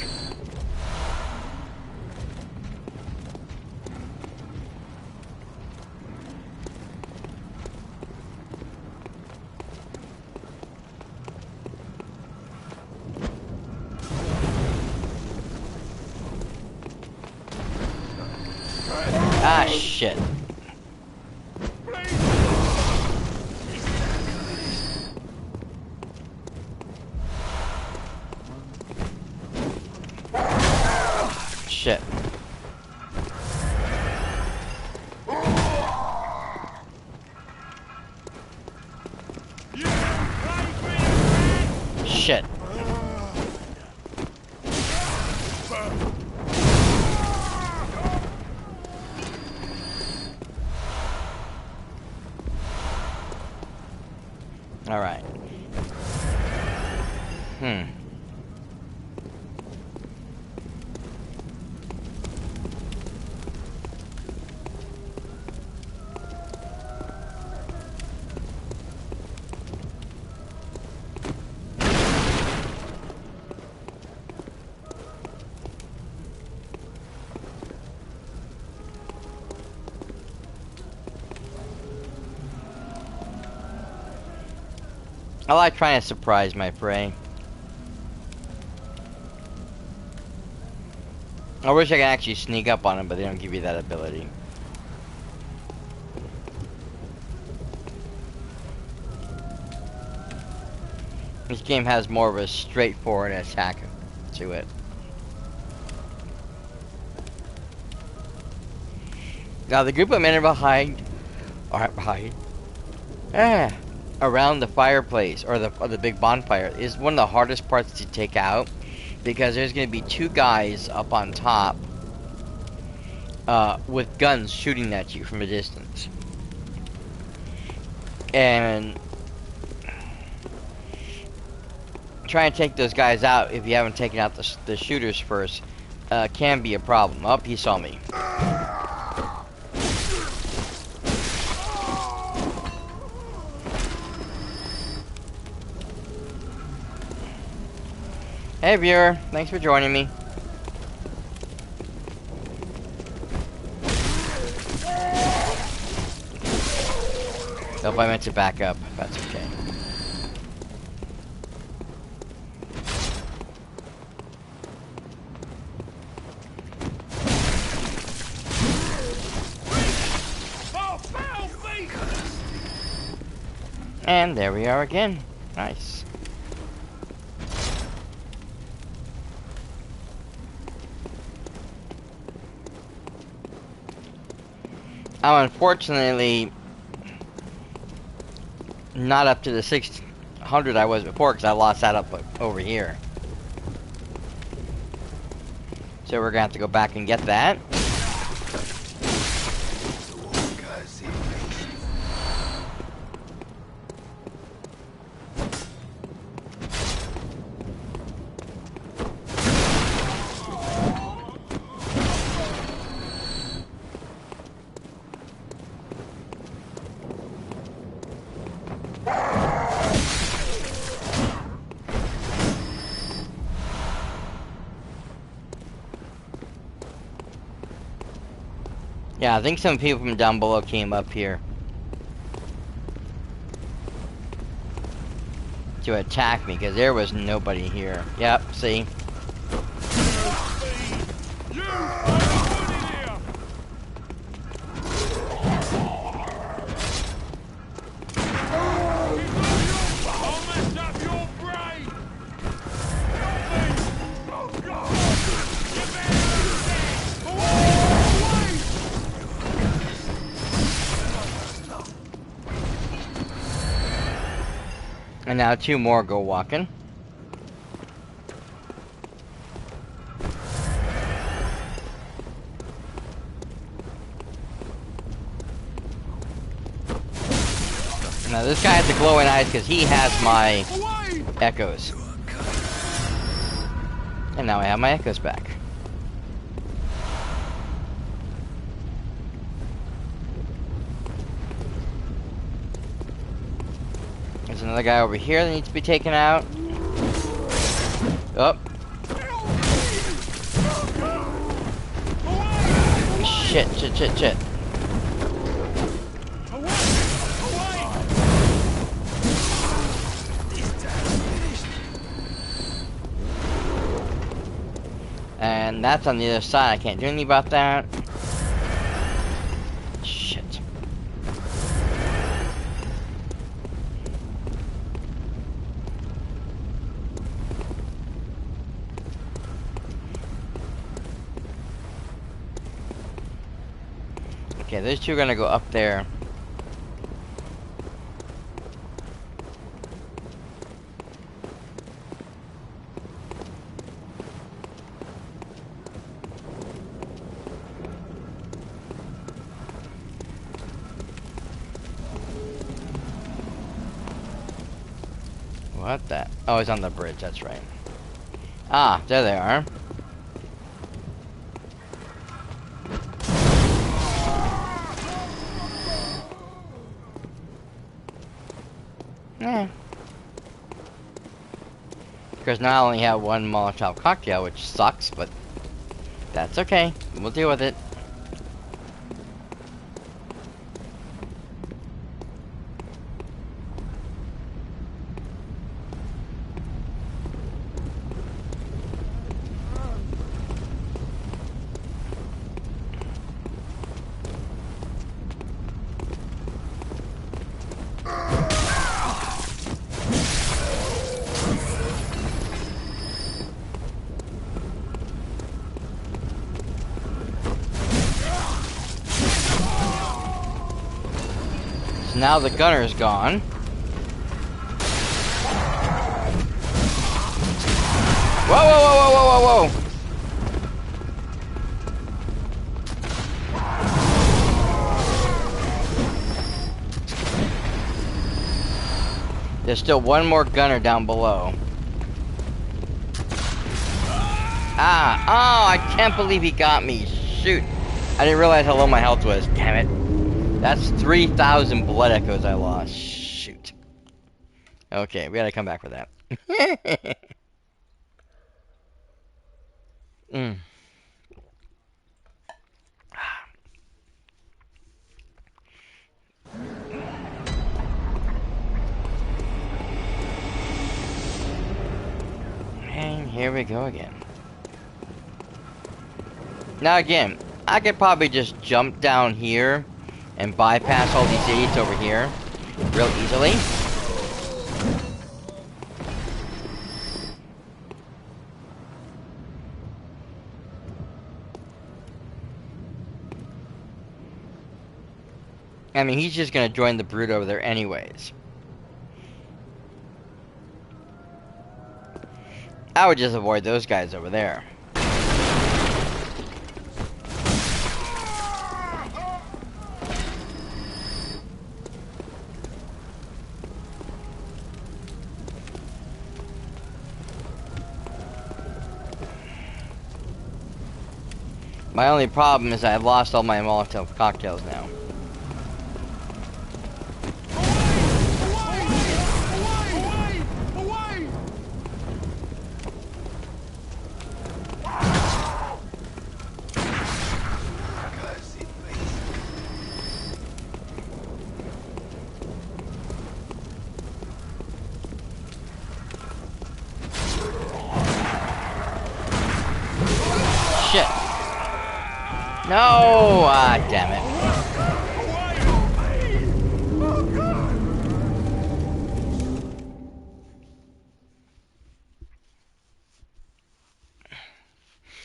Ah, shit. Shit. Shit. All right. I like trying to surprise my prey. I wish I could actually sneak up on them, but they don't give you that ability. This game has more of a straightforward attack to it. Now the group of men are around the fireplace, or the big bonfire, is one of the hardest parts to take out, because there's going to be two guys up on top with guns shooting at you from a distance. And trying to take those guys out if you haven't taken out the shooters first can be a problem. Oh, he saw me. Hey viewer, thanks for joining me. Nope, I meant to back up. That's okay. And there we are again. Nice. I'm unfortunately not up to the 600 I was before, because I lost that up over here. So we're gonna have to go back and get that. Yeah, I think some people from down below came up here to attack me because there was nobody here. Yep, see? And now 2 more go walking. Now this guy has the glowing eyes because he has my echoes. And now I have my echoes back. There's another guy over here that needs to be taken out. Oh. Shit. And that's on the other side. I can't do anything about that. Shit. Okay, those 2 are gonna go up there. What the? Oh, he's on the bridge, that's right. Ah, there they are. Yeah. Because now I only have 1 Molotov cocktail, which sucks, but that's okay. We'll deal with it. Now the gunner's gone. Whoa! There's still 1 more gunner down below. Ah! Oh, I can't believe he got me. Shoot. I didn't realize how low my health was. Damn it. That's 3,000 blood echoes I lost. Shoot. Okay, we gotta come back for that. mm. And here we go again. Now again, I could probably just jump down here and bypass all these idiots over here real easily. I mean, he's just gonna join the brood over there anyways. I would just avoid those guys over there. My only problem is I've lost all my Molotov cocktails now. No! Ah, damn it.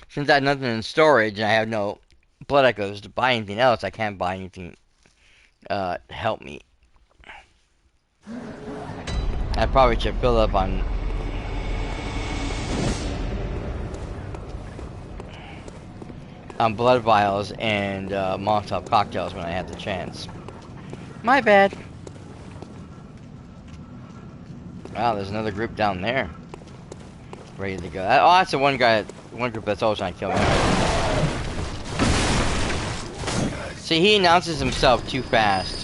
Since I have nothing in storage and I have no blood echoes to buy anything else, I can't buy anything to help me. I probably should fill up on blood vials and Molotov cocktails when I have the chance. My bad. Wow, there's another group down there. Ready to go. Oh, that's the one group that's always trying to kill me. See, he announces himself too fast.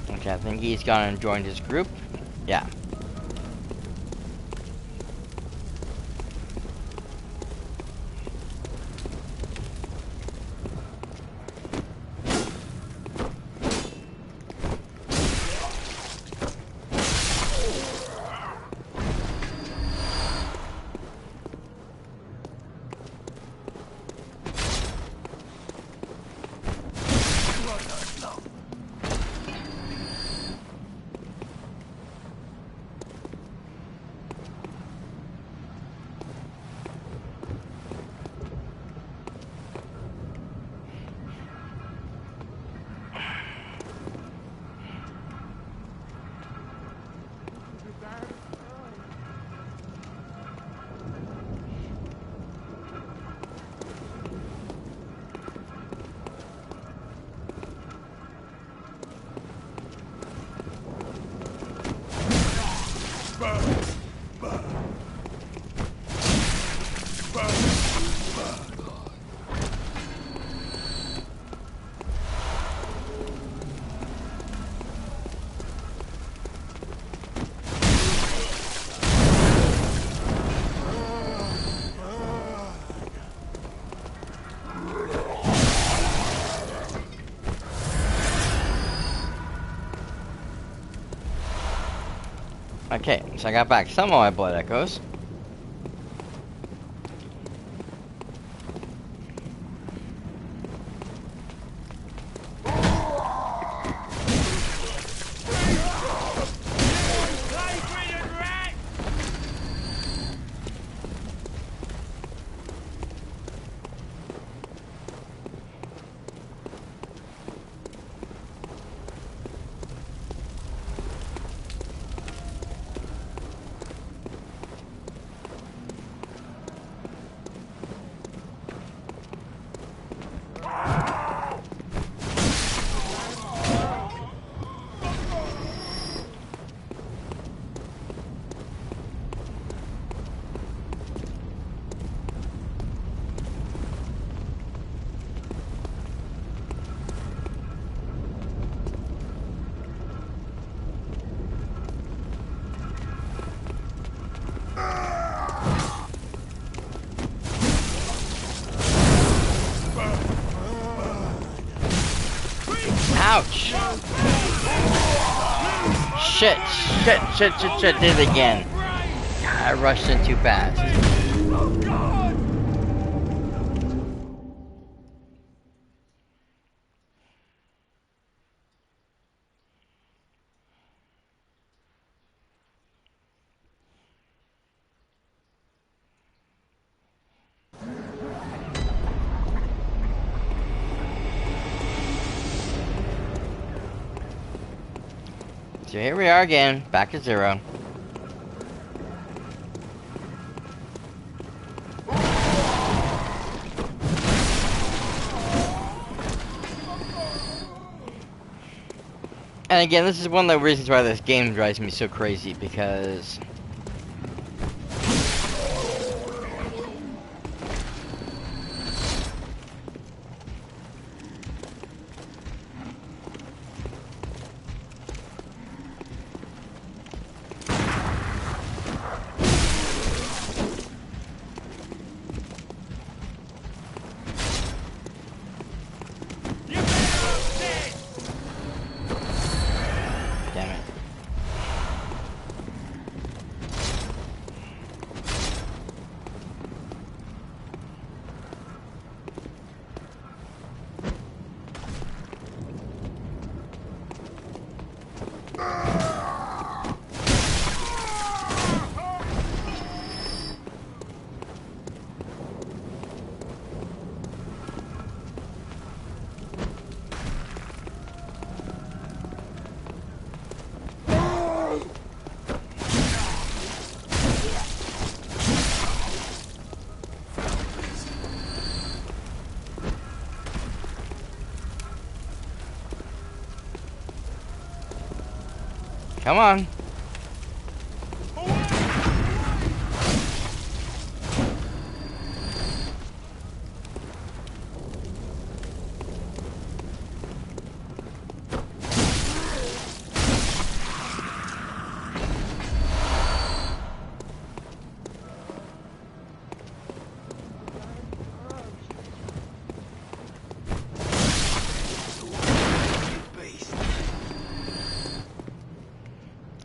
Okay, I think he's gone and joined his group. Yeah. Okay, so I got back some of my blood echoes. Ouch! shit, did it again. I rushed in too fast. So here we are again, back to 0. And again, this is one of the reasons why this game drives me so crazy, because damn it. Come on.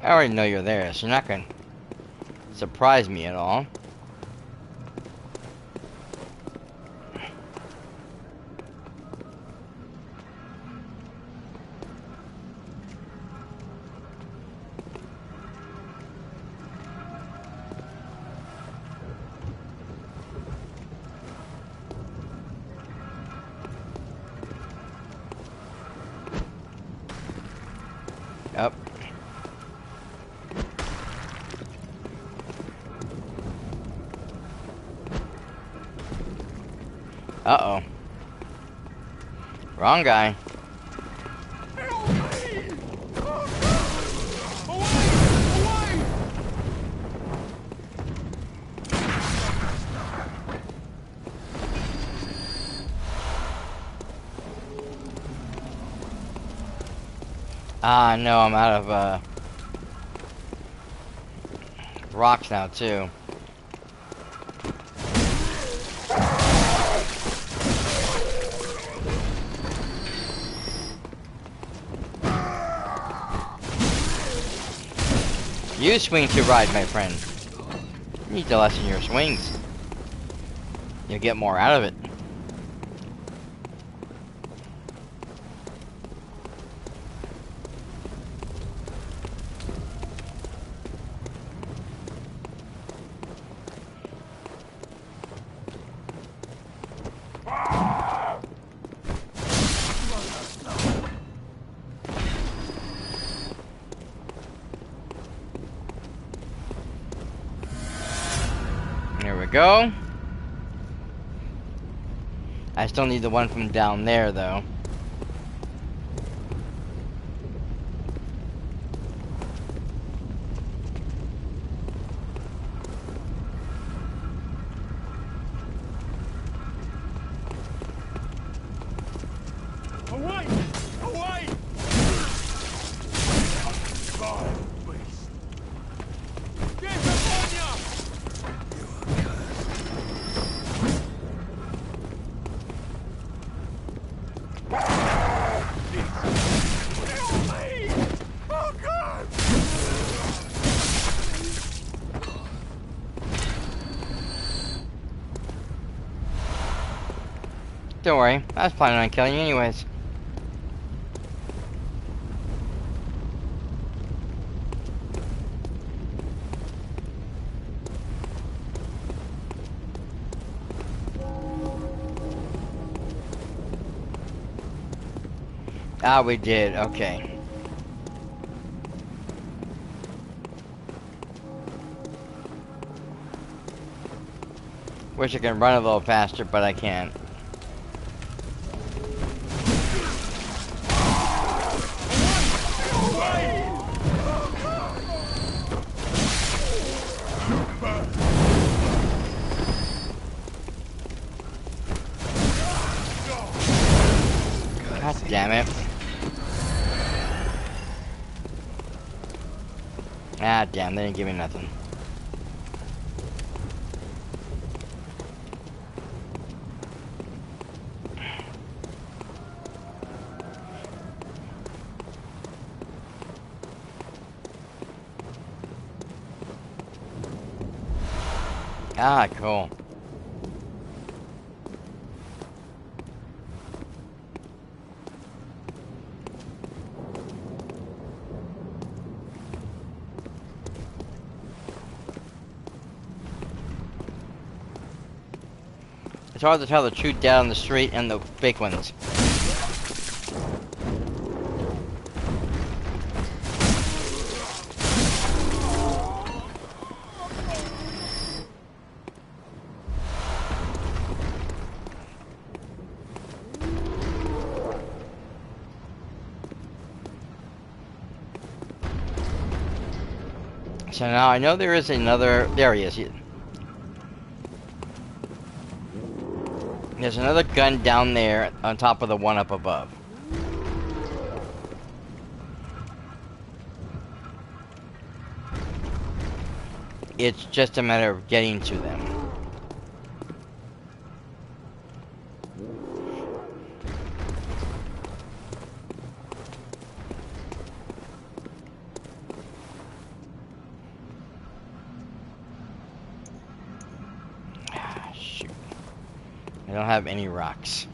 I already know you're there, so you're not gonna surprise me at all. Up. Uh-oh. Wrong guy. Ah, no, I'm out of, rocks now, too. You swing too right, my friend. You need to lessen your swings. You'll get more out of it. There we go. I still need the one from down there, though. Away! Away! Vile beast! Get upon ya! Don't worry, I was planning on killing you anyways. Ah, we did, okay. Wish I could run a little faster, but I can't. God damn it. Ah, damn, they didn't give me nothing. Ah, cool. It's hard to tell the true dead on the street and the fake ones. So now I know there is another. There he is. There's another gun down there on top of the one up above. It's just a matter of getting to them. I don't have any rocks.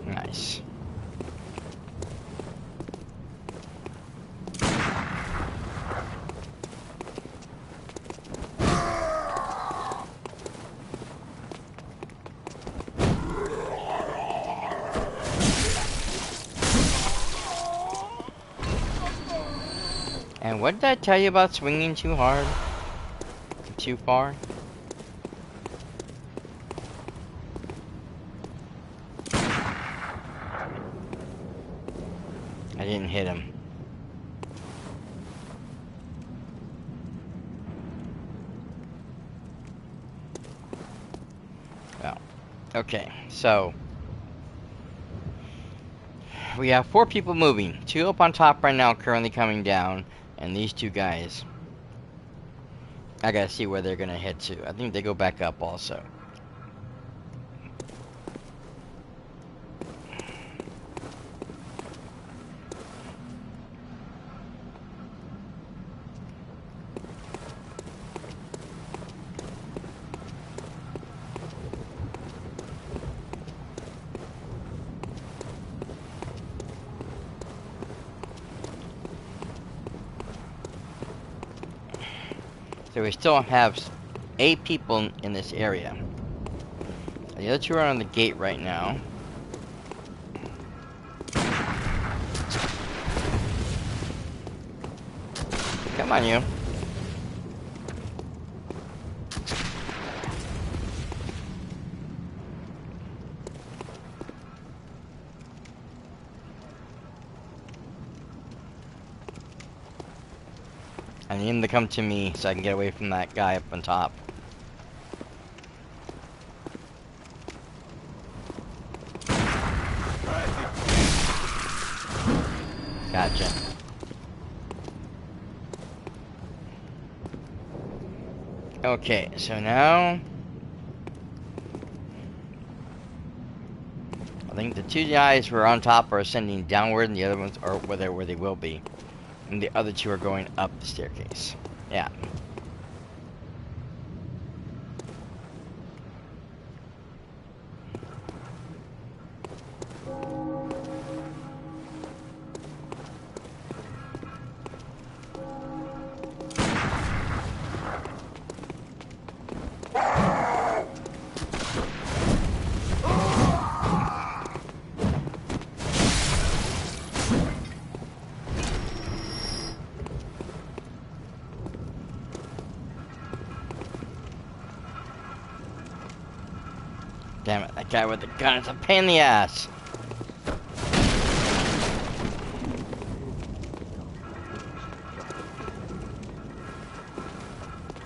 Nice. And what did I tell you about swinging too hard? Too far? I didn't hit him. Well, okay, so we have 4 people moving. 2 up on top right now, currently coming down, and these 2 guys. I gotta see where they're gonna head to. I think they go back up also. So we still have 8 people in this area. The other 2 are on the gate right now. Come on, you. I need him to come to me so I can get away from that guy up on top. Gotcha. Okay, so now I think the two guys who are on top are ascending downward, and the other ones are where they will be, and the other two are going up the staircase. Yeah. Damn it, that guy with the gun is a pain in the ass.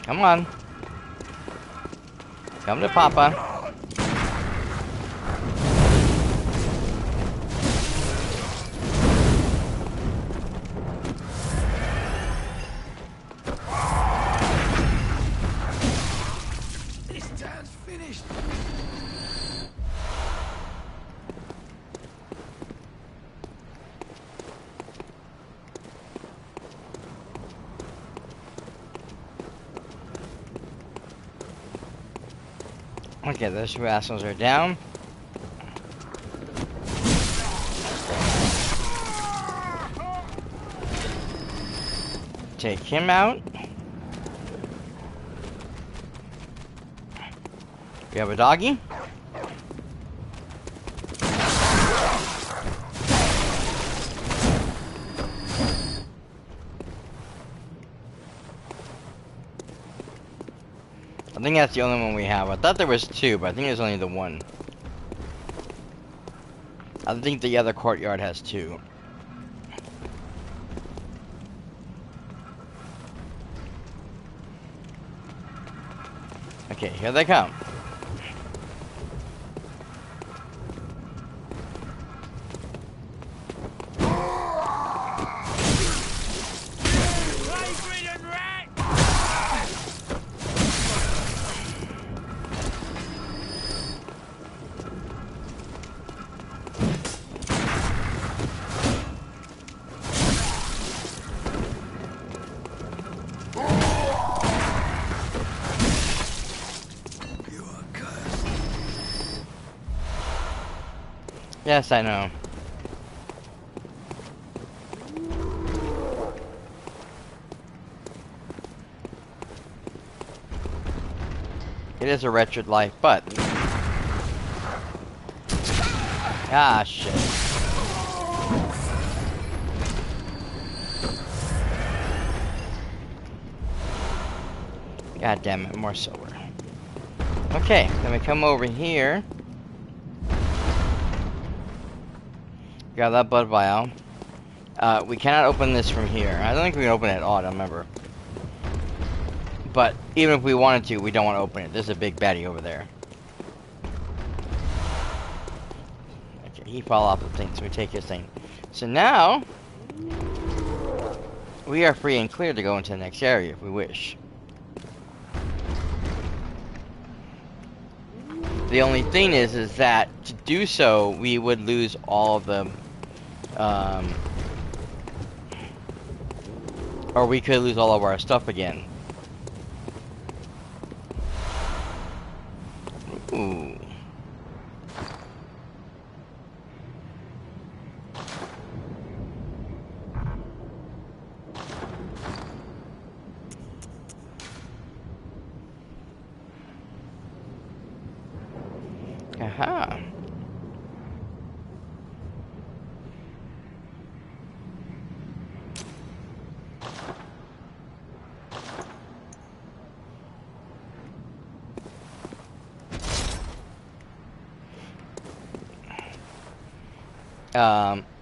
Come on. Come to Papa. This town's finished. Okay, those two assholes are down. Take him out. We have a doggy. I think that's the only one we have. I thought there was two, but I think there's only the one. I think the other courtyard has two. Okay, here they come. Yes, I know. It is a wretched life, but... Ah, shit. God damn it, more silver. Okay, then we come over here. Grab that blood vial. We cannot open this from here. I don't think we can open it at all, I don't remember. But even if we wanted to, we don't want to open it. There's a big baddie over there. Okay, he fell off the thing, so we take his thing. So now, we are free and clear to go into the next area if we wish. The only thing is that to do so, we would lose all of the, or we could lose all of our stuff again. Ooh. Aha.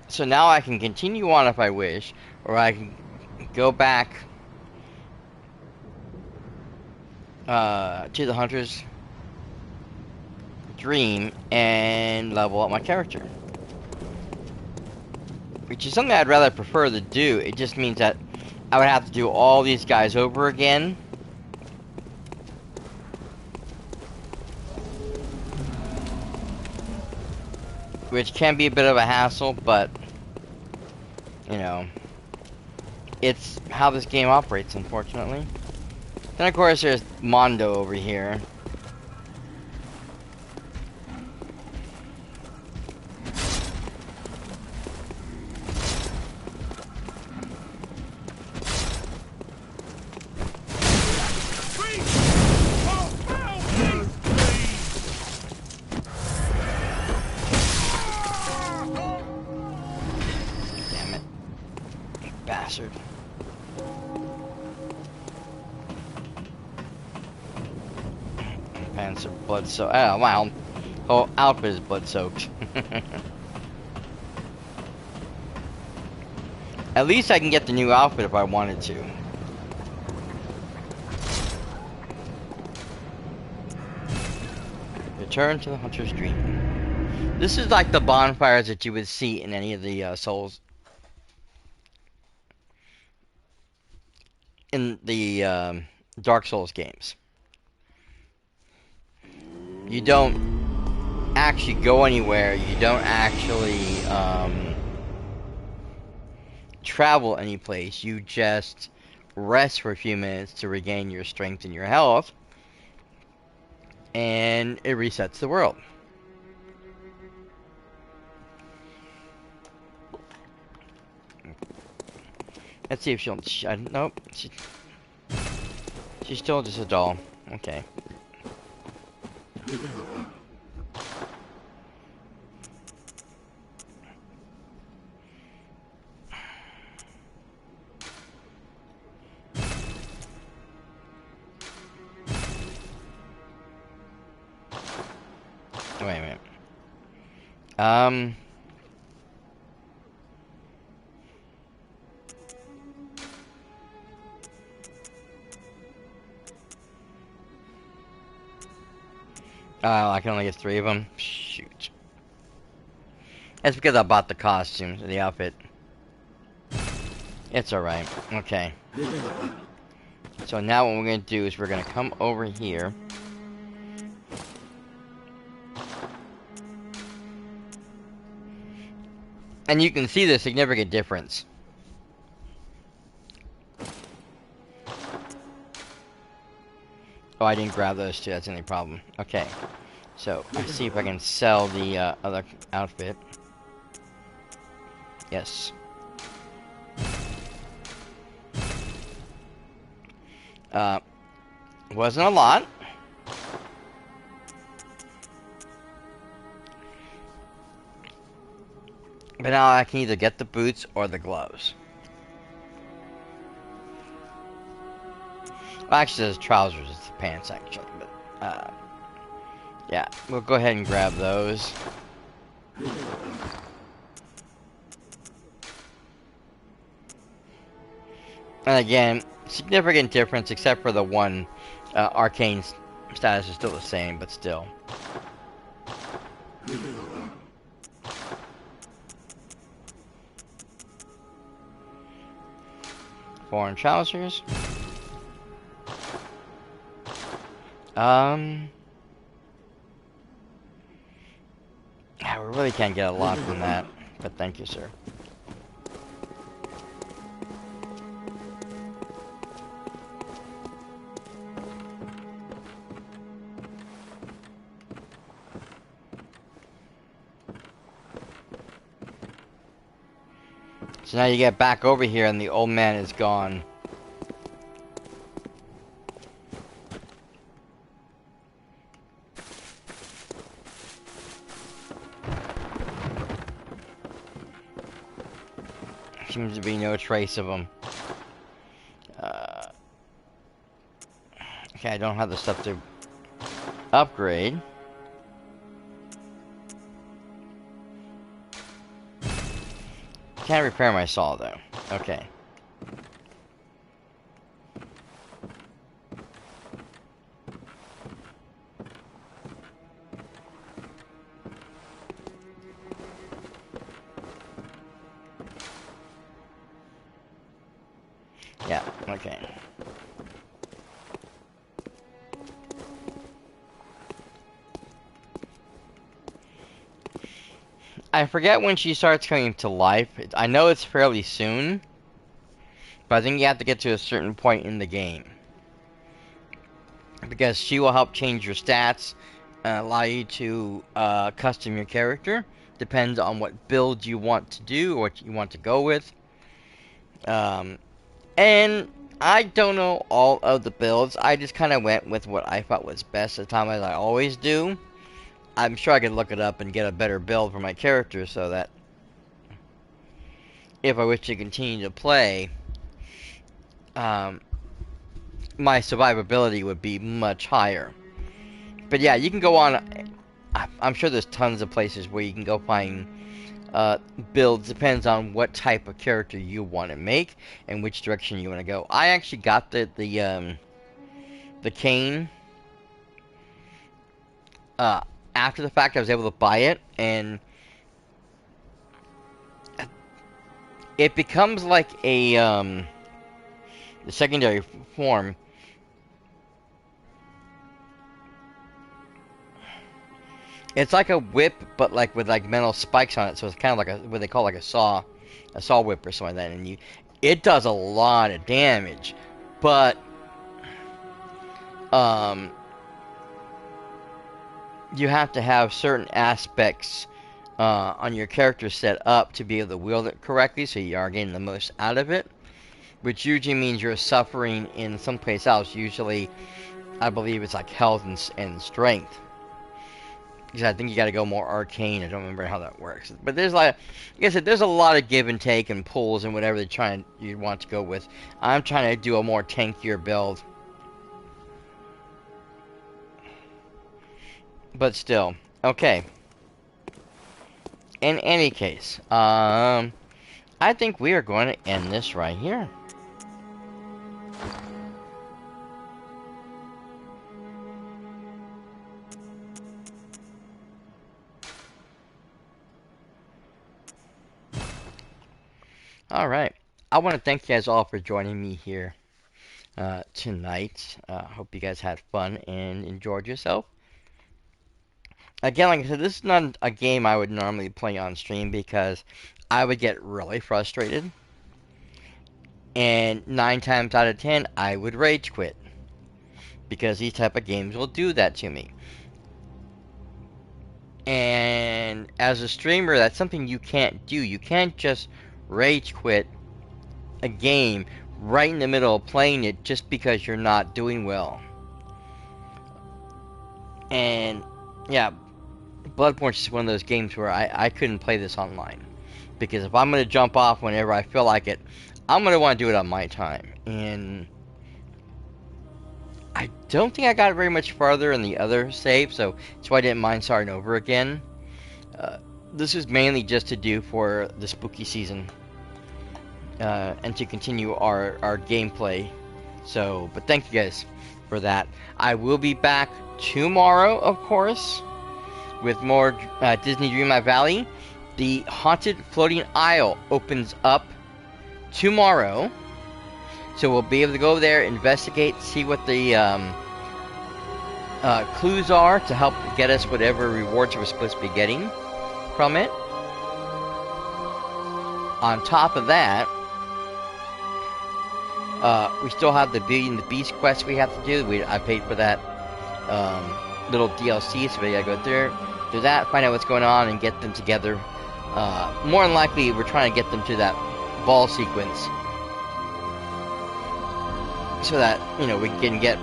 So now I can continue on if I wish, or I can go back to the Hunter's Dream and level up my character. which is something I'd rather prefer to do. It just means that I would have to do all these guys over again. Which can be a bit of a hassle, but, you know, it's how this game operates, unfortunately. Then, of course, there's Mondo over here. Bastard. Pants are blood soaked. Oh, my whole outfit is blood soaked. At least I can get the new outfit if I wanted to. Return to the Hunter's Dream. This is like the bonfires that you would see in any of the Souls. In the Dark Souls games. You don't actually go anywhere. You don't actually travel any place. You just rest for a few minutes to regain your strength and your health. And it resets the world. Let's see if she'll... nope. She's still just a doll. Okay. Wait a minute. I can only get 3 of them. Shoot. That's because I bought the costumes, the outfit. It's alright. Okay. So now what we're going to do is we're going to come over here. And you can see the significant difference. Oh, I didn't grab those two. That's the only problem. Okay. So, let's see if I can sell the other outfit. Yes. Wasn't a lot. But now I can either get the boots or the gloves. Well, actually, there's trousers. It's the pants, actually. But, yeah. We'll go ahead and grab those. And again, significant difference, except for the one arcane status is still the same, but still. Foreign trousers. We really can't get a lot from that, but thank you, sir. So now you get back over here and the old man is gone. Seems to be no trace of him. Okay, I don't have the stuff to upgrade. Can't repair my saw though. Okay. Okay. I forget when she starts coming to life. I know it's fairly soon, but I think you have to get to a certain point in the game. Because she will help change your stats, allow you to custom your character. Depends on what build you want to do, or what you want to go with. And I don't know all of the builds. I just kind of went with what I thought was best at the time, as I always do. I'm sure I could look it up and get a better build for my character, so that if I wish to continue to play, my survivability would be much higher. But yeah, you can go on. I'm sure there's tons of places where you can go find builds. Depends on what type of character you want to make and which direction you want to go. I actually got the cane after the fact. I was able to buy it, and it becomes like a the secondary form. It's like a whip, but like with like metal spikes on it, so it's kind of like what they call like a saw whip or something like that. And it does a lot of damage, but you have to have certain aspects on your character set up to be able to wield it correctly, so you are getting the most out of it. Which usually means you're suffering in someplace else. Usually, I believe it's like health and strength. Because I think you got to go more arcane. I don't remember how that works. But there's like I said, there's a lot of give and take and pulls and whatever you want to go with. I'm trying to do a more tankier build. But still, okay. In any case, I think we are going to end this right here. Alright, I want to thank you guys all for joining me here tonight. Hope you guys had fun and enjoyed yourself. Again, like I said, this is not a game I would normally play on stream because I would get really frustrated. And 9 times out of 10, I would rage quit. Because these type of games will do that to me. And as a streamer, that's something you can't do. You can't just rage quit a game right in the middle of playing it just because you're not doing well. And yeah, Bloodborne is one of those games where I couldn't play this online, because if I'm going to jump off whenever I feel like it, I'm going to want to do it on my time. And I don't think I got very much farther in the other save, so that's why I didn't mind starting over again. This is mainly just to do for the spooky season, and to continue our gameplay. So, but thank you guys for that. I will be back tomorrow, of course, with more Disney Dreamlight Valley. The Haunted Floating Isle opens up tomorrow, so we'll be able to go there, investigate, see what the clues are to help get us whatever rewards we're supposed to be getting from it. On top of that, we still have the Beauty and the Beast quest we have to do. I paid for that little DLC, so we gotta go do that, find out what's going on, and get them together. More than likely, we're trying to get them to that ball sequence, so that, you know, we can get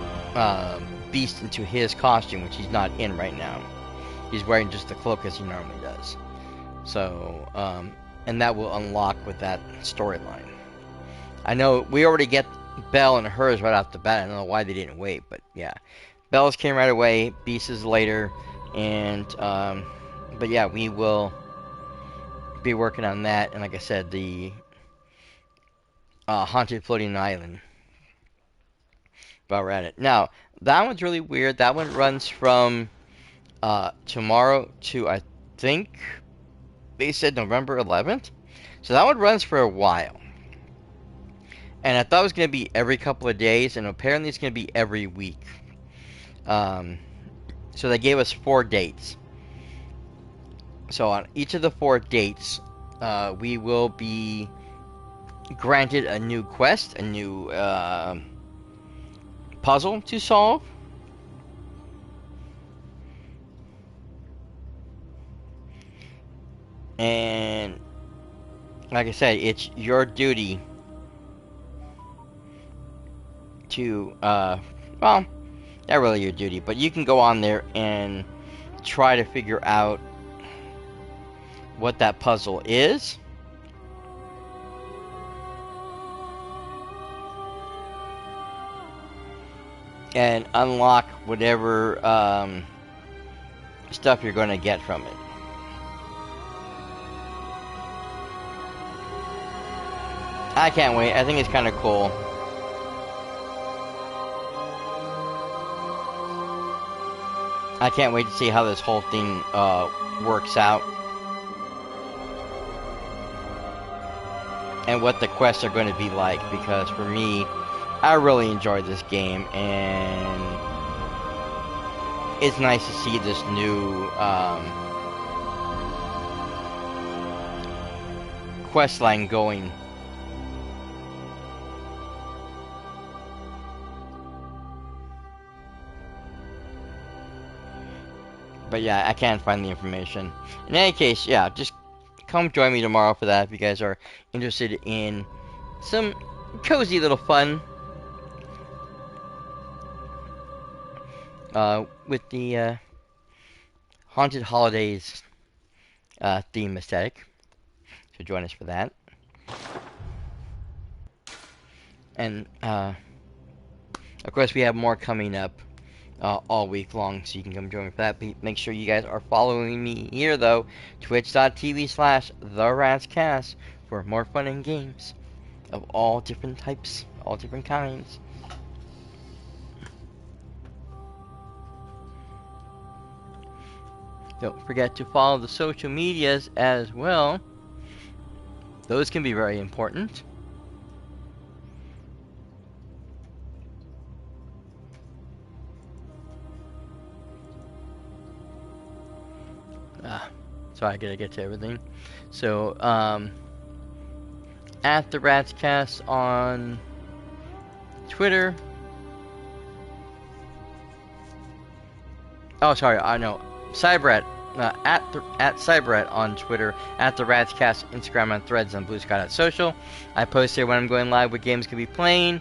Beast into his costume, which he's not in right now. He's wearing just the cloak as he normally does. So, and that will unlock with that storyline. I know we already get Belle and hers right off the bat. I don't know why they didn't wait, but yeah. Belle's came right away, Beast is later, and, but yeah, we will be working on that, and like I said, the Haunted Floating Island. But we're at it. Now, that one's really weird. That one runs from tomorrow to, I think, they said November 11th. So that one runs for a while. And I thought it was going to be every couple of days, and apparently it's going to be every week. So they gave us 4 dates. So on each of the 4 dates, we will be granted a new quest, a new puzzle to solve. And like I said, it's your duty to, well, not really your duty, but you can go on there and try to figure out what that puzzle is. And unlock whatever stuff you're going to get from it. I can't wait. I think it's kind of cool. I can't wait to see how this whole thing works out. And what the quests are going to be like. Because for me, I really enjoyed this game. And it's nice to see this new quest line going. But yeah, I can't find the information. In any case, yeah, just come join me tomorrow for that if you guys are interested in some cozy little fun with the Haunted Holidays theme aesthetic. So join us for that. And of course we have more coming up all week long, so you can come join me for that. Make sure you guys are following me here, though, twitch.tv/TheRatsCast for more fun and games of all different types, all different kinds. Don't forget to follow the social medias as well. Those can be very important. So I gotta get to everything. So, at the Ratscast on Twitter. Oh, sorry, I know. Cyperrat, at Cyperrat on Twitter, at the Ratscast, Instagram, and Threads on BlueSky.social. I post here when I'm going live what games could be playing.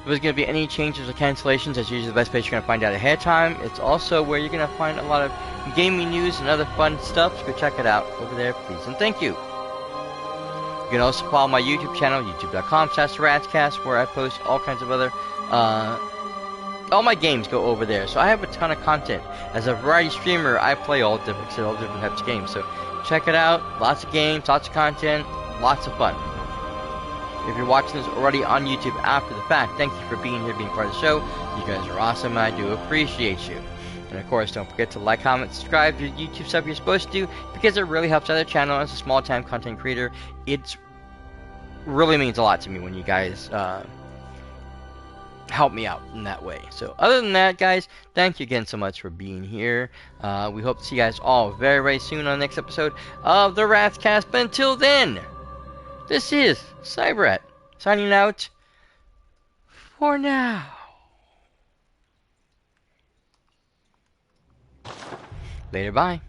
If there's going to be any changes or cancellations, that's usually the best place you're going to find out ahead of time. It's also where you're going to find a lot of gaming news and other fun stuff, so go check it out over there, please, and thank you. You can also follow my YouTube channel, youtube.com/ratscast, where I post all kinds of other, all my games go over there, so I have a ton of content. As a variety streamer, I play all different types of games, so check it out. Lots of games, lots of content, lots of fun. If you're watching this already on YouTube after the fact, thank you for being here, being part of the show. You guys are awesome, and I do appreciate you. And of course, don't forget to like, comment, subscribe to the YouTube stuff you're supposed to do, because it really helps out the channel. As a small-time content creator, it really means a lot to me when you guys help me out in that way. So other than that, guys, thank you again so much for being here. We hope to see you guys all very, very soon on the next episode of the Ratscast. But until then, this is cyperrat signing out for now. Later, bye.